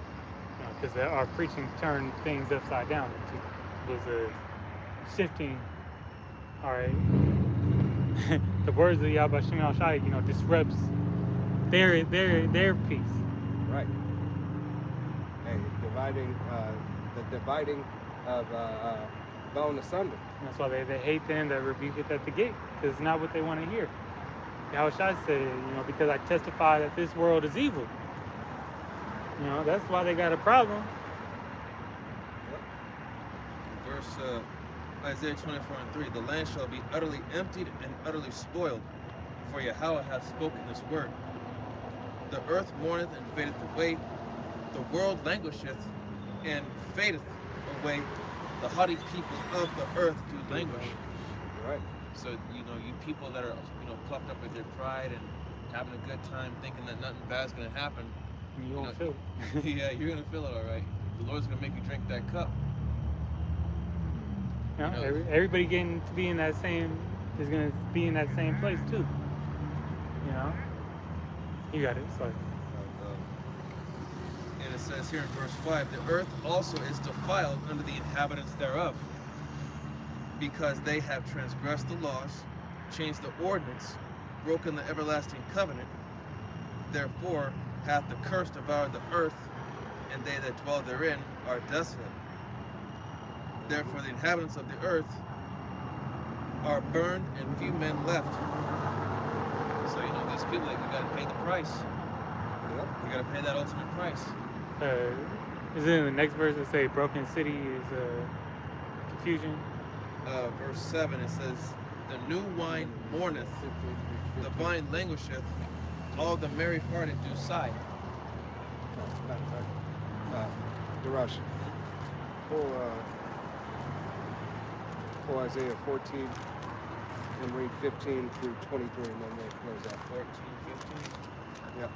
Because our preaching turned things upside down. It was shifting. All right. The words of Yahweh B'Shem Yahushai, disrupts their peace. Right. Hey, the dividing of bone asunder. And that's why they hate them that rebuke it at the gate, because it's not what they want to hear. Yahushua said, because I testify that this world is evil. That's why they got a problem. Verse Isaiah 24:3, "The land shall be utterly emptied and utterly spoiled, for Yahweh hath spoken this word. The earth mourneth and fadeth away, the world languisheth and fadeth away, the haughty people of the earth do languish." Right. So, you people that are, puffed up with their pride and having a good time thinking that nothing bad's going to happen, And you won't feel it. yeah, you're going to feel it all right. The Lord's going to make you drink that cup. Everybody getting to be in that same is going to be in that same place too. You got it. Sorry. And it says here in verse 5, "The earth also is defiled under the inhabitants thereof, because they have transgressed the laws, changed the ordinance, broken the everlasting covenant. Therefore hath the curse devoured the earth, and they that dwell therein are desolate. Therefore the inhabitants of the earth are burned, and few men left." So, these people, you got to pay the price. Yep. You got to pay that ultimate price. Is it in the next verse that say broken city is confusion? Verse 7, it says, "The new wine mourneth, the vine languisheth, all the merry-hearted do sigh." Matter of fact, Darash, pull Isaiah 14 and read 15 through 23, and then we'll close out. 14, 15. Yeah,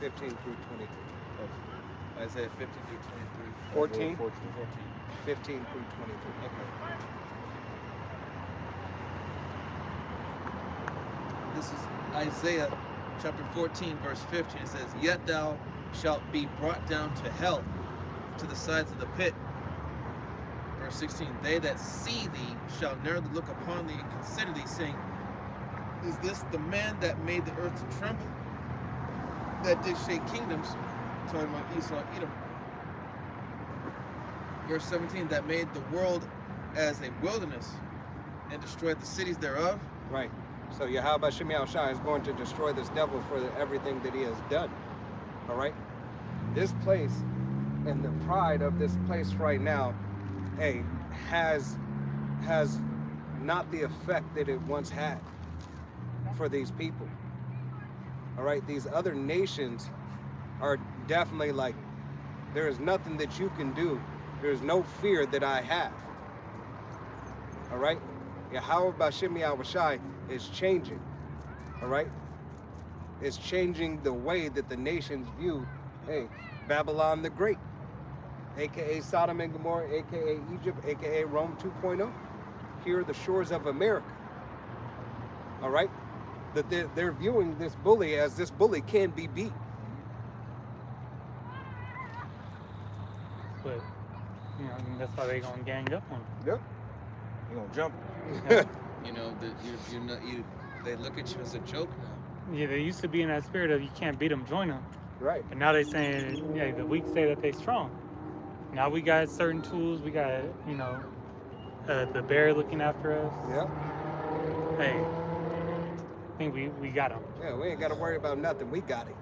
15 through 23. Isaiah 15 through 23. 14, 14. 15 through 23. Okay. This is Isaiah chapter 14, verse 15. It says, "Yet thou shalt be brought down to hell, to the sides of the pit." Verse 16, "They that see thee shall narrowly look upon thee and consider thee, saying, Is this the man that made the earth to tremble, that did shake kingdoms?" Talking about Esau, Edom. Verse 17, "That made the world as a wilderness, and destroyed the cities thereof." Right. So Yahweh B'Shem Yahushai is going to destroy this devil for everything that he has done. All right? This place and the pride of this place right now, has not the effect that it once had for these people. All right? These other nations are definitely like, there is nothing that you can do. There is no fear that I have. All right? Yahweh B'Shem Yahushai is changing. All right? It's changing the way that the nations view, Babylon the Great. aka Sodom and Gomorrah, aka Egypt, aka Rome 2.0. Here are the shores of America. All right? That they're viewing this bully as this bully can be beat. But you know, I mean, that's why they gonna gang up on him. Yep. You gonna jump? You know, they look at you as a joke now. Yeah, they used to be in that spirit of you can't beat them, join them. Right. But now they saying, yeah, the weak say that they strong. Now we got certain tools. We got, you know, the bear looking after us. Yep. Hey, I think we got them. Yeah, we ain't got to worry about nothing. We got it.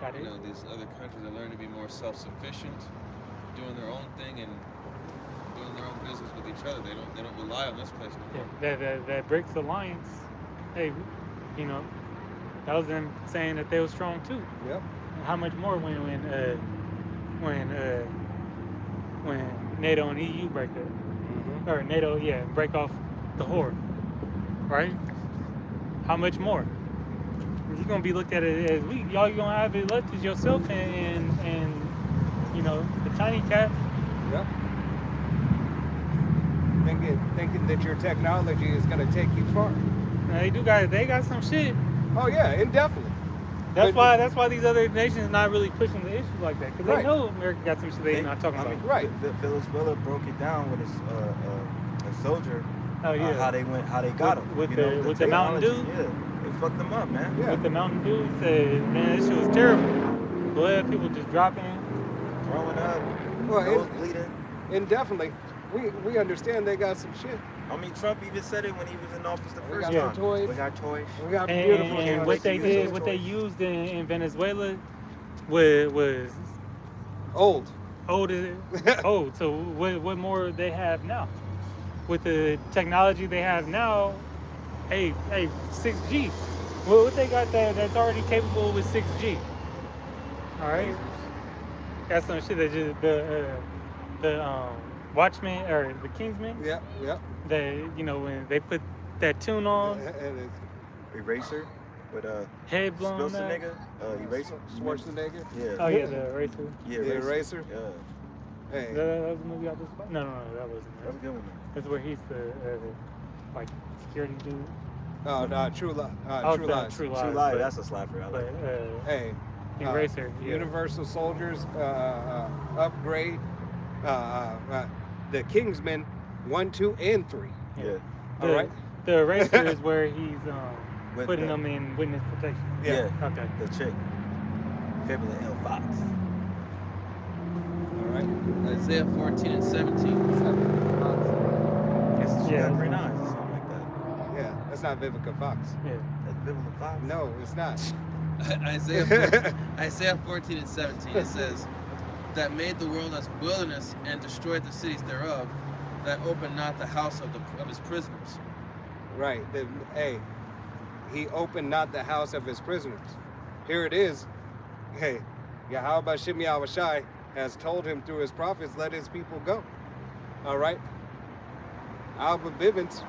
Got it. You know, these other countries are learning to be more self-sufficient, doing their own thing and doing their own business with each other. They don't rely on this place no more. Yeah, that BRICS alliance. Hey, you know, that was them saying that they were strong too. Yep. How much more when NATO and EU break up, or NATO, break off the horde, right? How much more? You're gonna be looked at it as weak. Y'all gonna have it left is yourself and you know the tiny cat. Yep. Thinking that your technology is gonna take you far. Now, they got some shit. Oh yeah, indefinitely. That's why these other nations not really pushing the issue like that, because they know America got some shit they not talking about. Right. Venezuela broke it down with a soldier. Oh yeah. How they got him with the Mountain Dew. Yeah, they fucked them up, man. Yeah. With the Mountain Dew, said, man, this shit was terrible. Blood, people just dropping. Throwing up, Well, nose bleeding. Indefinitely. We understand they got some shit. I mean, Trump even said it when he was in office the We first got time. some toys. We got toys. We got beautiful And toys. what they did, what they used in Venezuela was Old. old. So what more they have now? With the technology they have now, hey, 6G. What they got that's already capable with 6G? All right, that's some shit that just the Watchmen or the Kingsmen. Yep. They, you know, when they put that tune on, And it's Eraser with head blown up. Schwarzenegger. Eraser. Schwarzenegger. Yeah. Oh yeah, the eraser. Yeah, The Eraser. Yeah. Hey. That was the movie I just watched. No, that wasn't. That's a good one. That's where he's the like security dude. Oh no, True Lies. True Lies. True Lies. True Lie, but- that's a slapper. I like But it. Hey. Eraser. Yeah. Universal Soldiers upgrade. The Kingsmen 1, 2, and 3. Yeah. All The, right. the eraser is where he's With putting the- them in witness protection. Yeah. Okay. The chick. Fibula L. Fox. All right. Isaiah 14 and 17. Guess she Yeah. got green eyes or something like that. Yeah, that's not Vivica Fox. Yeah. That's Fibula Fox. No, it's not. Isaiah 14 and 17, it says, that made the world as wilderness and destroyed the cities thereof, that opened not the house of his prisoners. Right. He opened not the house of his prisoners. Here it is. Hey, Yahweh Shem Yahushai has told him through his prophets, let his people go. All right. Alba Bivens,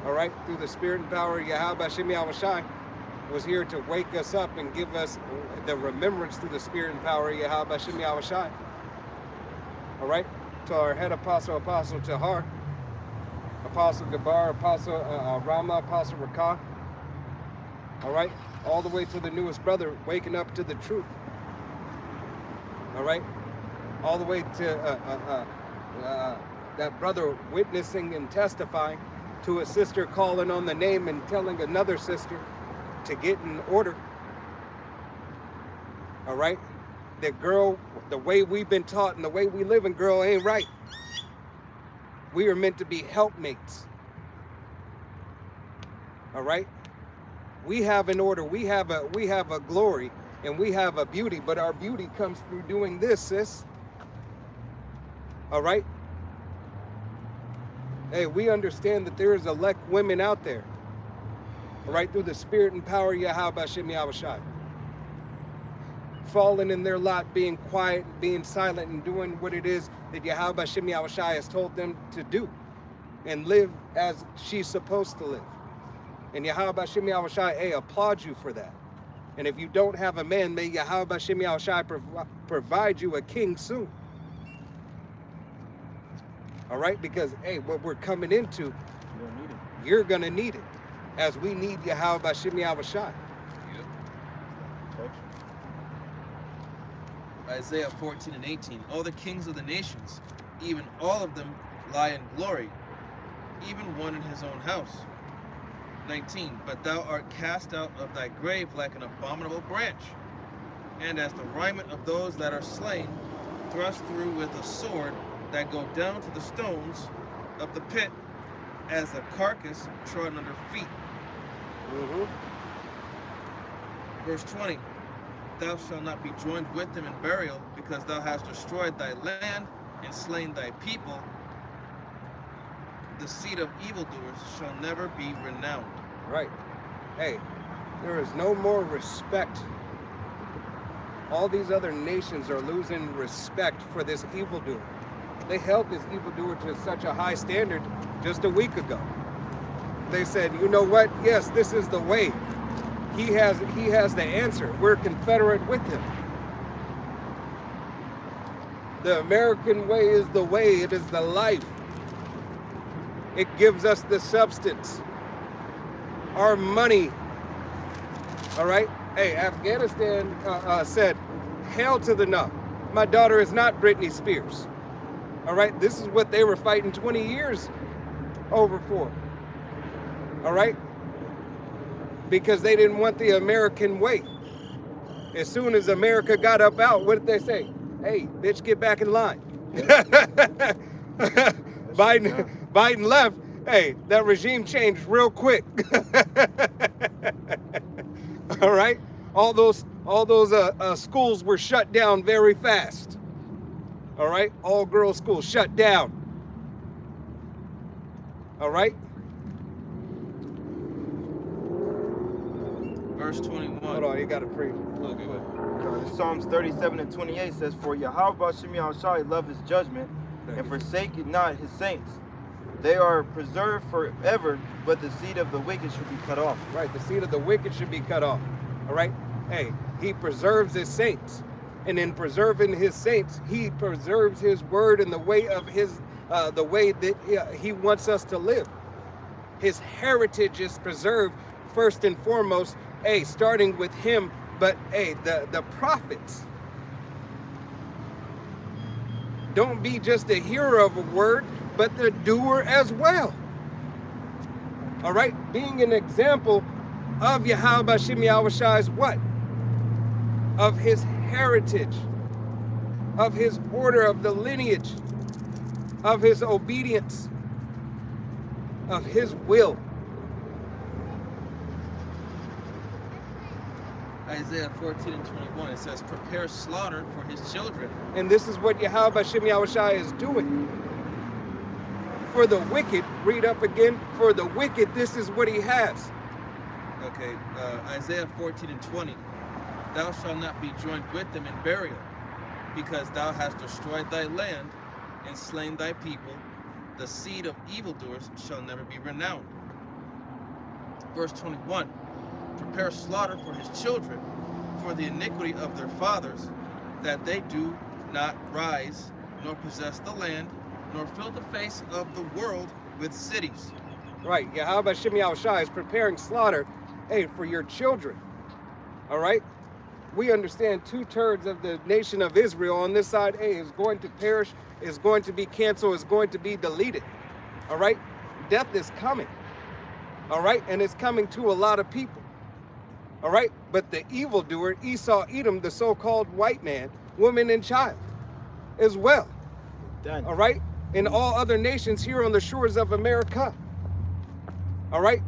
all right, through the spirit and power of Yahweh Shem Yahushai, was here to wake us up and give us the remembrance through the spirit and power of Yahweh Shem Yahushai. All right. To our head apostle Tahar, Apostle Gabar, Apostle Rama, Apostle Rakah. All right, all the way to the newest brother waking up to the truth. All right, all the way to that brother witnessing and testifying to a sister calling on the name and telling another sister to get in order. All right, that girl, the way we've been taught and the way we live in, girl, ain't right. We are meant to be helpmates. All right? We have an order, we have a glory, and we have a beauty, but our beauty comes through doing this, sis. All right? Hey, we understand that there is elect women out there. All right, through the spirit and power of Yahweh Shem Yahushai. Falling in their lot, being quiet, being silent, and doing what it is that Yahweh Shem Yahushai has told them to do, and live as she's supposed to live. And Yahweh Shem Yahushai, applaud you for that. And if you don't have a man, may Yahweh Shem Yahushai provide you a king soon. All right, because hey, what we're coming into, You don't need it. you're gonna need it, as we need Yahweh B'Shem Yahweh Shai. Protection. Isaiah 14 and 18. All the kings of the nations, even all of them, lie in glory, even one in his own house. 19. But thou art cast out of thy grave like an abominable branch, and as the raiment of those that are slain, thrust through with a sword, that go down to the stones of the pit, as a carcass trodden under feet. Verse 20. Thou shalt not be joined with them in burial, because thou hast destroyed thy land and slain thy people. The seed of evildoers shall never be renowned. Right. Hey, there is no more respect. All these other nations are losing respect for this evildoer. They held this evildoer to such a high standard just a week ago. They said, you know what? Yes, this is the way. He has the answer. We're confederate with him. The American way is the way. It is the life. It gives us the substance. Our money. All right? Hey, Afghanistan said, hail to the no. My daughter is not Britney Spears. All right? This is what they were fighting 20 years over for. All right? Because they didn't want the American way. As soon as America got up out, what did they say? Hey, bitch, get back in line. Biden left. Hey, that regime changed real quick. All right? All those schools were shut down very fast. All right? All girls schools shut down. All right? Verse 21. Hold on, you got to preach. Okay, wait. Psalms 37 and 28 says, For Yahweh B'Shem Yahweh Shai love his judgment, and forsake not his saints. They are preserved forever, but the seed of the wicked should be cut off. Right, the seed of the wicked should be cut off. All right? Hey, he preserves his saints. And in preserving his saints, he preserves his word in the way of his, the way that he wants us to live. His heritage is preserved first and foremost, hey, starting with him, but hey, the prophets. Don't be just a hearer of a word, but the doer as well. All right? Being an example of Yahweh B'Shem Yahweh Shai's what? Of his heritage, of his order, of the lineage, of his obedience, of his will. Isaiah 14 and 21, it says, prepare slaughter for his children. And this is what Yahweh B'Shem Yahweh Shai is doing. For the wicked, read up again, for the wicked, this is what he has. Okay, Isaiah 14 and 20. Thou shalt not be joined with them in burial, because thou hast destroyed thy land and slain thy people. The seed of evildoers shall never be renowned. Verse 21. Prepare slaughter for his children, for the iniquity of their fathers, that they do not rise, nor possess the land, nor fill the face of the world with cities. Right, Yahweh B'Shem Yahweh Shai is preparing slaughter, hey, for your children. All right? We understand 2/3 of the nation of Israel on this side, hey, is going to perish, is going to be canceled, is going to be deleted. All right? Death is coming. All right? And it's coming to a lot of people. All right? But the evildoer, Esau, Edom, the so-called white man, woman, and child as well. Done. All right? In all other nations here on the shores of America. All right?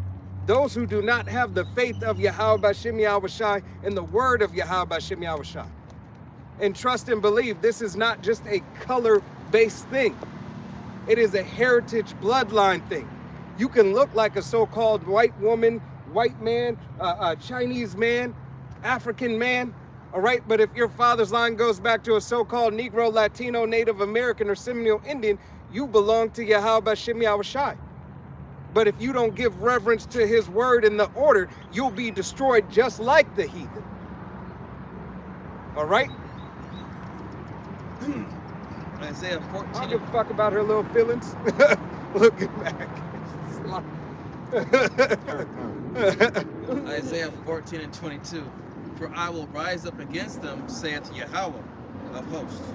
Those who do not have the faith of Yahweh B'Shem Yahweh Shai and the word of Yahweh B'Shem Yahweh Shai. And trust and believe this is not just a color-based thing. It is a heritage bloodline thing. You can look like a so-called white woman, white man, Chinese man, African man, all right? But if your father's line goes back to a so-called Negro, Latino, Native American, or Seminole Indian, you belong to Yahweh B'Shem Yahweh Shai. But if you don't give reverence to his word and the order, you'll be destroyed just like the heathen. All right? Isaiah I don't 14. give a fuck about her little feelings. Looking back. Isaiah 14 and 22. For I will rise up against them, saith Yahweh of hosts,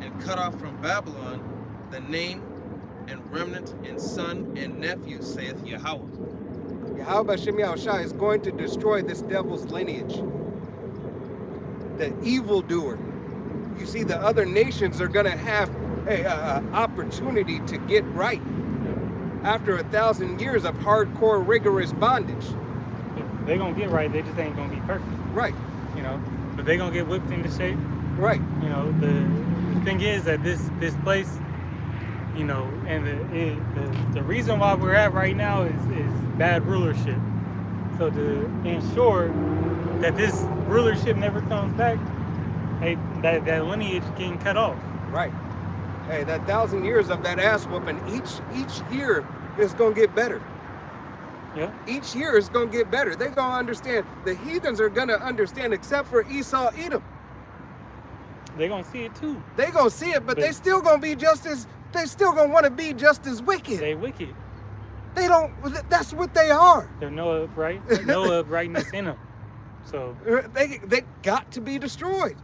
and cut off from Babylon the name and remnant and son and nephew, saith Yahweh. Yahweh Shem Yahushua is going to destroy this devil's lineage. The evildoer. You see, the other nations are going to have an opportunity to get right after 1,000 years of hardcore, rigorous bondage. They're gonna get right. They just ain't gonna be perfect. Right. You know, but they're gonna get whipped into shape. Right. You know, the thing is that this place, you know, and the reason why we're at right now is bad rulership. So to ensure that this rulership never comes back, hey, that lineage getting cut off. Right. Hey, that 1,000 years of that ass whooping, each year is gonna get better. Yeah. Each year is gonna get better. They're gonna understand. The heathens are gonna understand, except for Esau, Edom. They're gonna see it too. They gonna see it, but they still gonna be just as. They still gonna want to be just as wicked. They wicked. They don't. That's what they are. There's no uprightness in them. So they got to be destroyed.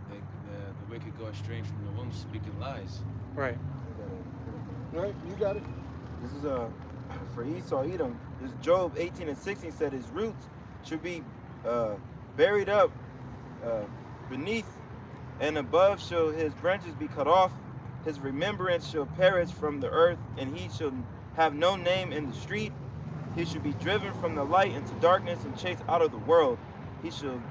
The wicked go astray from the womb, speaking lies. right. Right, you got it. This is for Esau, Edom. This Job 18 and 16 said his roots should be buried up beneath, and above shall his branches be cut off. His remembrance shall perish from the earth, and he shall have no name in the street. He shall be driven from the light into darkness and chased out of the world. He shall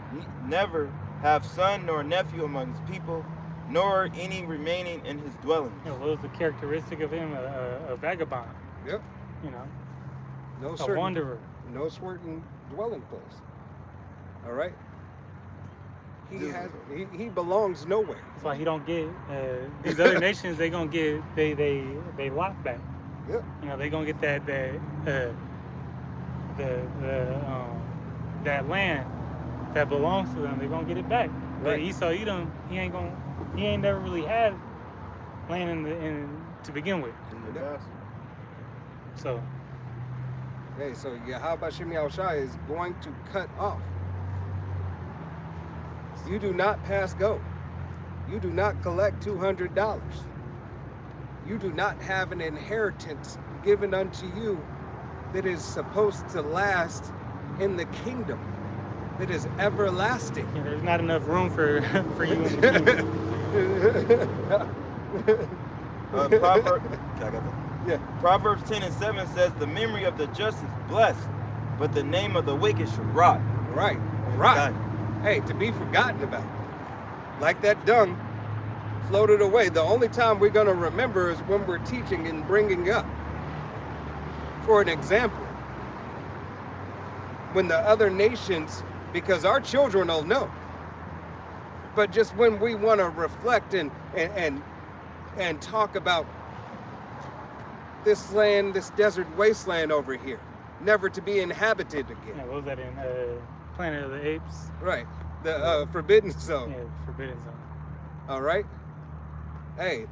never have son nor nephew among his people, nor any remaining in his dwelling. You know, what was the characteristic of him? A vagabond. Yep. You know, No a certain. wanderer. No certain dwelling place. All right. He belongs nowhere. That's why he don't get these other nations. They gonna get they lock back. Yep. You know, they gonna get that land that belongs to them. They gonna get it back. But Right. Esau Edom, he ain't never really had land to begin with. So Hey, so Yahweh Shem Yahushua is going to cut off. You do not pass go. You do not collect $200. You do not have an inheritance given unto you that is supposed to last in the kingdom, that is everlasting. you know, there's not enough room for you in the kingdom. Proverbs 10 and 7 says, the memory of the just is blessed, but the name of the wicked shall rot. Right. Right. Hey, to be forgotten about. Like that dung floated away. The only time we're going to remember is when we're teaching and bringing up. For an example, when the other nations, because our children will know, but just when we want to reflect and talk about this land, this desert wasteland over here, never to be inhabited again. Yeah, what was that in Planet of the Apes? Right. The Forbidden Zone. Yeah, Forbidden Zone. All right. Hey,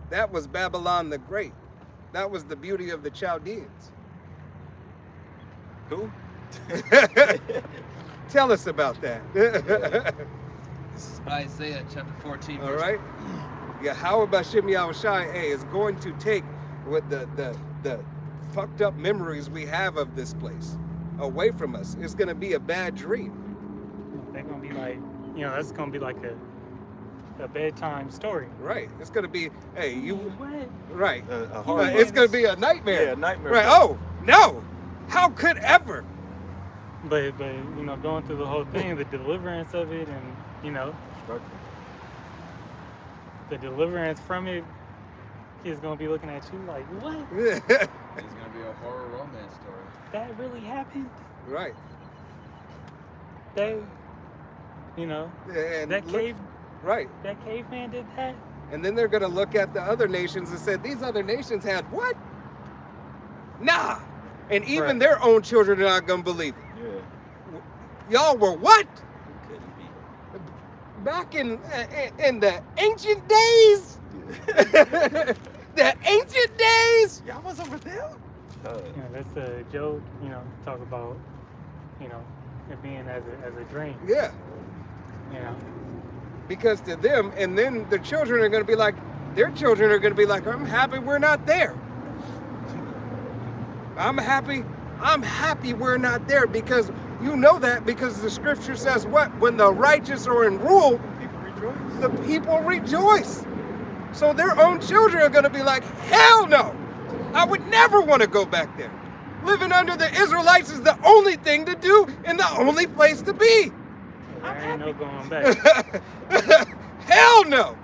that was Babylon the Great. That was the beauty of the Chaldeans. Who? Tell us about that. This is Isaiah chapter 14. All right. Yahweh Bashem Yahushai, hey, is going to take what the fucked up memories we have of this place away from us. It's going to be a bad dream. They're gonna be like, you know, that's gonna be like a bedtime story. Right. It's going to be, hey, you. What? Right. A horror It's going to be a nightmare. Yeah, a nightmare. Right. Oh, no. How could ever? But you know, going through the whole thing, the deliverance of it, and you know, the deliverance from it, is gonna be looking at you like, what? It's gonna be a horror romance story. That really happened? Right. That, you know, And that look- cave, Right. that caveman did that. And then they're going to look at the other nations and say, these other nations had what? Nah. And even Right. their own children are not going to believe it. Yeah. Y'all were what? Couldn't be. Back in the ancient days? The ancient days. Y'all was over there? You know, that's a joke. You know, talk about, you know, it being as a dream. Yeah. You know. Because to them, and then the children are going to be like, their children are going to be like, I'm happy we're not there. I'm happy we're not there, because you know that because the scripture says what? When the righteous are in rule, the people rejoice. So their own children are going to be like, hell no, I would never want to go back there. Living under the Israelites is the only thing to do and the only place to be. There ain't no going back. Hell no.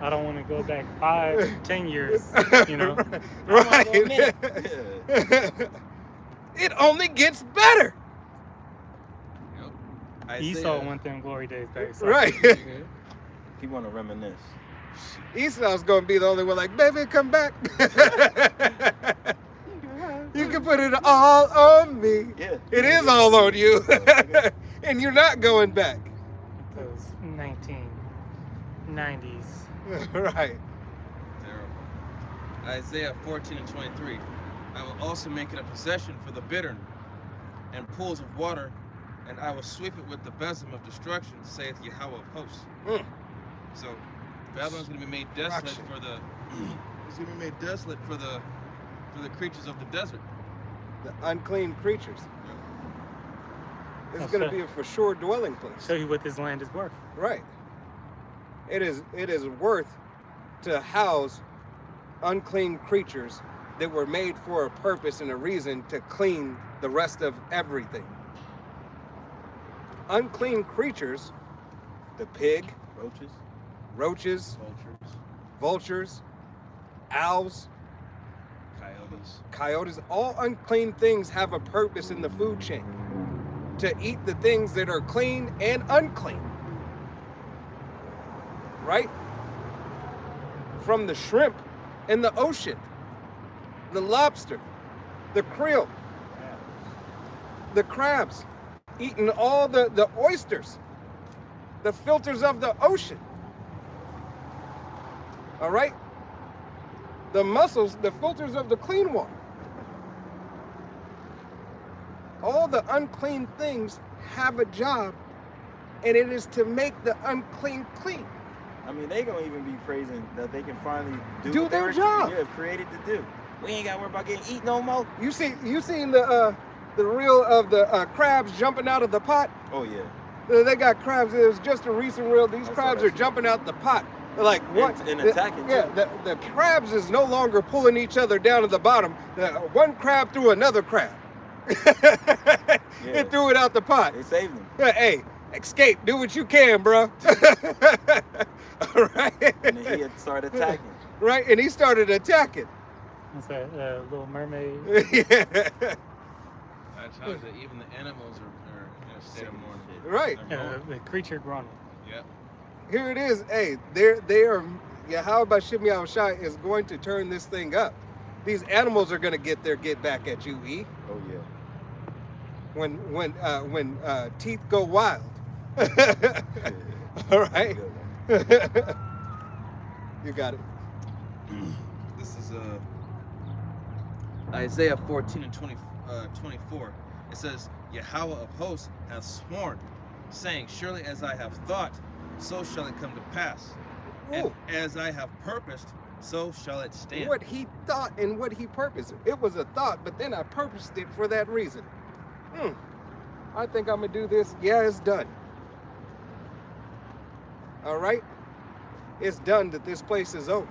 I don't want to go back 5, 10 years, you know. Right. It only gets better. Yep. Esau want them glory days back. So. Right. He want to reminisce. Esau's going to be the only one like, baby, come back. You can put it all on me. Yeah. It is all on you. And you're not going back. Those 1990s. Right. Terrible. Isaiah 14:23. I will also make it a possession for the bittern and pools of water, and I will sweep it with the besom of destruction, saith Yahweh of hosts. Mm. So Babylon's going to be made desolate for the. It's going to be made desolate for the creatures of the desert. The unclean creatures. It's That's going to it. be a for sure dwelling place. Show you what this land is worth. Right. It is worth to house unclean creatures that were made for a purpose and a reason to clean the rest of everything. Unclean creatures, the pig, roaches, vultures, owls, coyotes, all unclean things have a purpose in the food chain. To eat the things that are clean and unclean. Right? From the shrimp in the ocean, the lobster, the krill, the crabs, eating all the oysters, the filters of the ocean. All right? The mussels, the filters of the clean water. All the unclean things have a job, and it is to make the unclean clean. I mean, they gonna even be praising that they can finally Do what their they were job. created to do. We ain't gotta worry about getting eat no more. You seen the reel of the crabs jumping out of the pot? Oh yeah. They got crabs. It was just a recent reel. These crabs are jumping out the pot. They're like what? And attacking too. Yeah, the crabs is no longer pulling each other down to the bottom. One crab threw another crab. And threw it out the pot. They saved them. Hey, escape. Do what you can, bro. All right. And then he had started attacking. Right, and he started attacking. What's that? Little Mermaid. Yeah. I challenge that even the animals are in a state of mourning. Right. They're The creature groaning. Yep. Here it is. Hey, they are. Yahweh Shem Yahushai is going to turn this thing up. These animals are going to get back at you, E. Oh yeah. When teeth go wild. All right. You got it. This is Isaiah 14:24. It says, Yahweh of hosts hath sworn, saying, surely as I have thought, so shall it come to pass. And Ooh. as I have purposed, so shall it stand. What he thought and what he purposed. It was a thought, but then I purposed it for that reason. I think I'm going to do this. Yeah, it's done. All right? It's done that this place is over.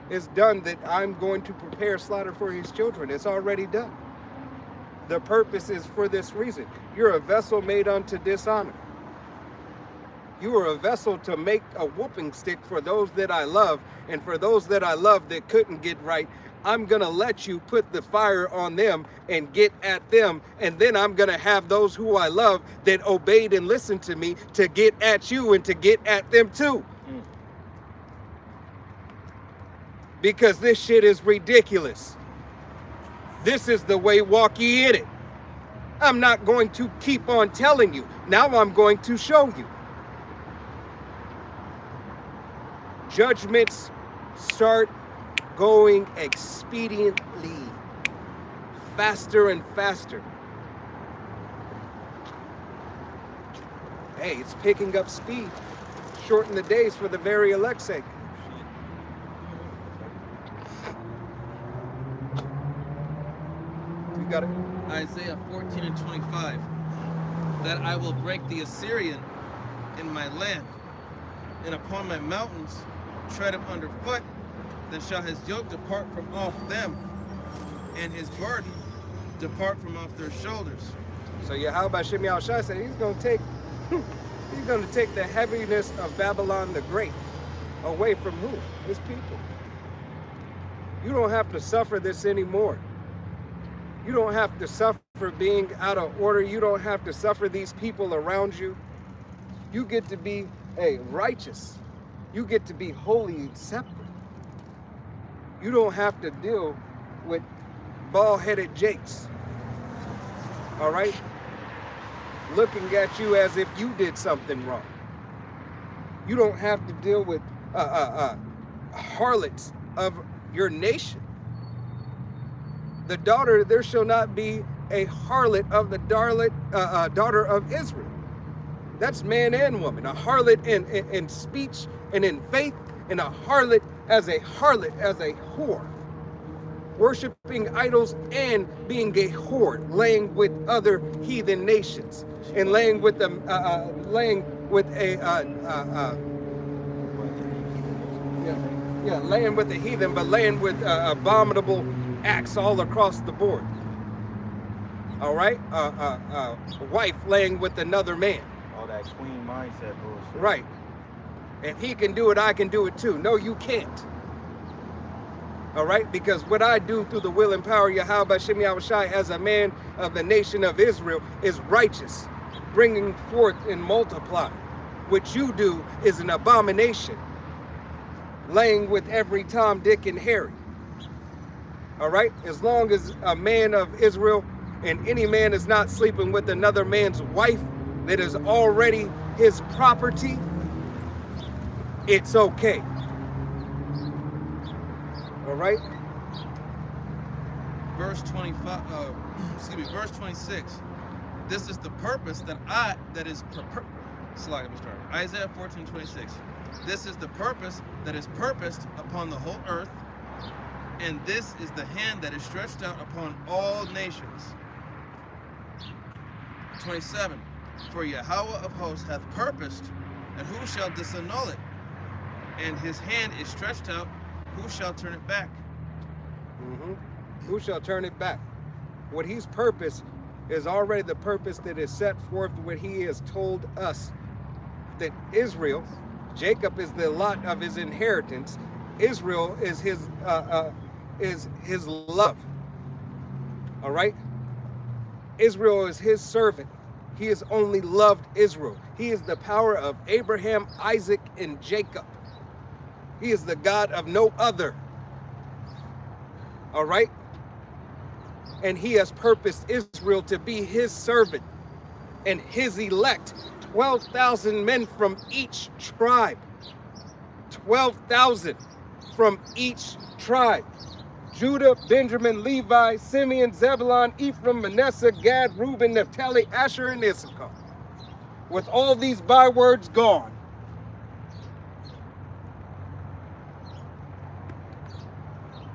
It's done that I'm going to prepare slaughter for his children. It's already done. The purpose is for this reason. You're a vessel made unto dishonor. You are a vessel to make a whooping stick for those that I love, and for those that I love that couldn't get right, I'm going to let you put the fire on them and get at them, and then I'm going to have those who I love that obeyed and listened to me to get at you and to get at them too. Because this shit is ridiculous. This is the way walk ye in it. I'm not going to keep on telling you. Now I'm going to show you. judgments start going expediently, faster and faster. Hey, it's picking up speed. Shorten the days for the very elect's sake. You got it? Isaiah 14 and 25. That I will break the Assyrian in my land, and upon my mountains tread him underfoot. Then shall his yoke depart from off them, and his burden depart from off their shoulders. So Yahweh Shem Yahushua said he's going to take the heaviness of Babylon the Great away from who? His people. You don't have to suffer this anymore. You don't have to suffer being out of order. You don't have to suffer these people around you. You get to be righteous. You get to be holy and separate. You don't have to deal with bald-headed jakes. All right? Looking at you as if you did something wrong. You don't have to deal with harlots of your nation. The daughter, there shall not be a harlot of the daughter of Israel. That's man and woman. A harlot in speech and in faith, and a harlot, as a whore. Worshiping idols and being a whore, laying with other heathen nations, and laying with them, laying with the heathen, but laying with abominable acts all across the board. All right, a wife laying with another man. All that queen mindset bullshit. Right. If he can do it, I can do it too. No, you can't. All right, because what I do through the will and power of Yahweh Shem Yahushai as a man of the nation of Israel is righteous, bringing forth and multiply. What you do is an abomination, laying with every Tom, Dick, and Harry. All right, as long as a man of Israel and any man is not sleeping with another man's wife that is already his property, it's okay. All right. Verse 25. Verse 26. This is the purpose Isaiah 14:26. This is the purpose that is purposed upon the whole earth, and this is the hand that is stretched out upon all nations. 27. For Yahweh of hosts hath purposed, and who shall disannul it? And his hand is stretched out, who shall turn it back? Who shall turn it back? What he's purposed is already the purpose that is set forth what he has told us. That Israel, Jacob is the lot of his inheritance. Israel is his love. All right? Israel is his servant. He has only loved Israel. He is the power of Abraham, Isaac, and Jacob. He is the God of no other. All right? And he has purposed Israel to be his servant and his elect. 12,000 men from each tribe. 12,000 from each tribe. Judah, Benjamin, Levi, Simeon, Zebulun, Ephraim, Manasseh, Gad, Reuben, Naphtali, Asher, and Issachar. With all these bywords gone.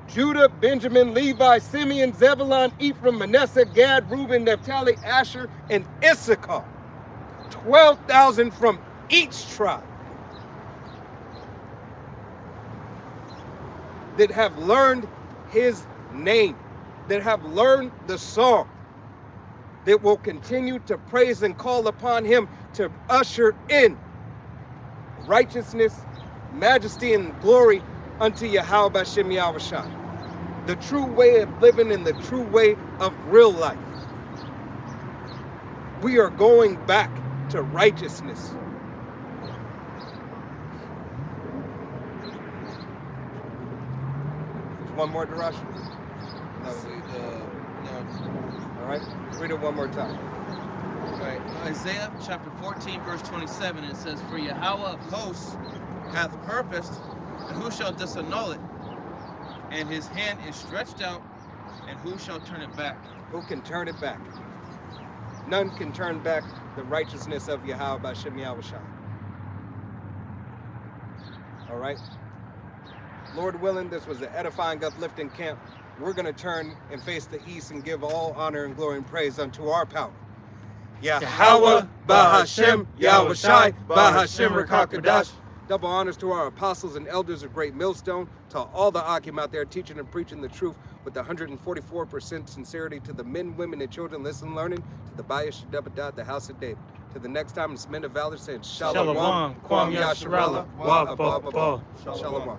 Judah, Benjamin, Levi, Simeon, Zebulun, Ephraim, Manasseh, Gad, Reuben, Naphtali, Asher, and Issachar. 12,000 from each tribe that have learned his name, that have learned the song, that will continue to praise and call upon him to usher in righteousness, majesty, and glory unto Yahweh Shem Yahushua. The true way of living and the true way of real life. We are going back to righteousness. There's one more, Darash? No. All right, read it one more time. All right, Isaiah chapter 14, verse 27, it says, For Yahweh of hosts hath purposed, And who shall disannul it? And his hand is stretched out, and who shall turn it back? Who can turn it back? None can turn back the righteousness of Yahweh B'Shem Yahushua. All right? Lord willing, this was an edifying, uplifting camp. We're going to turn and face the east and give all honor and glory and praise unto our power. Yahweh B'Hashem Yahushai B'Hashem Rakakadash. Double honors to our apostles and elders of Great Millstone, to all the Akim out there teaching and preaching the truth with 144% sincerity, to the men, women, and children listening, learning, to the Bayash Shadabadat, the house of David. To the next time, it's Men of Valor saying Shalom, Shalom, Kwam Yasharallah, Wa Ba Ba. Shalom.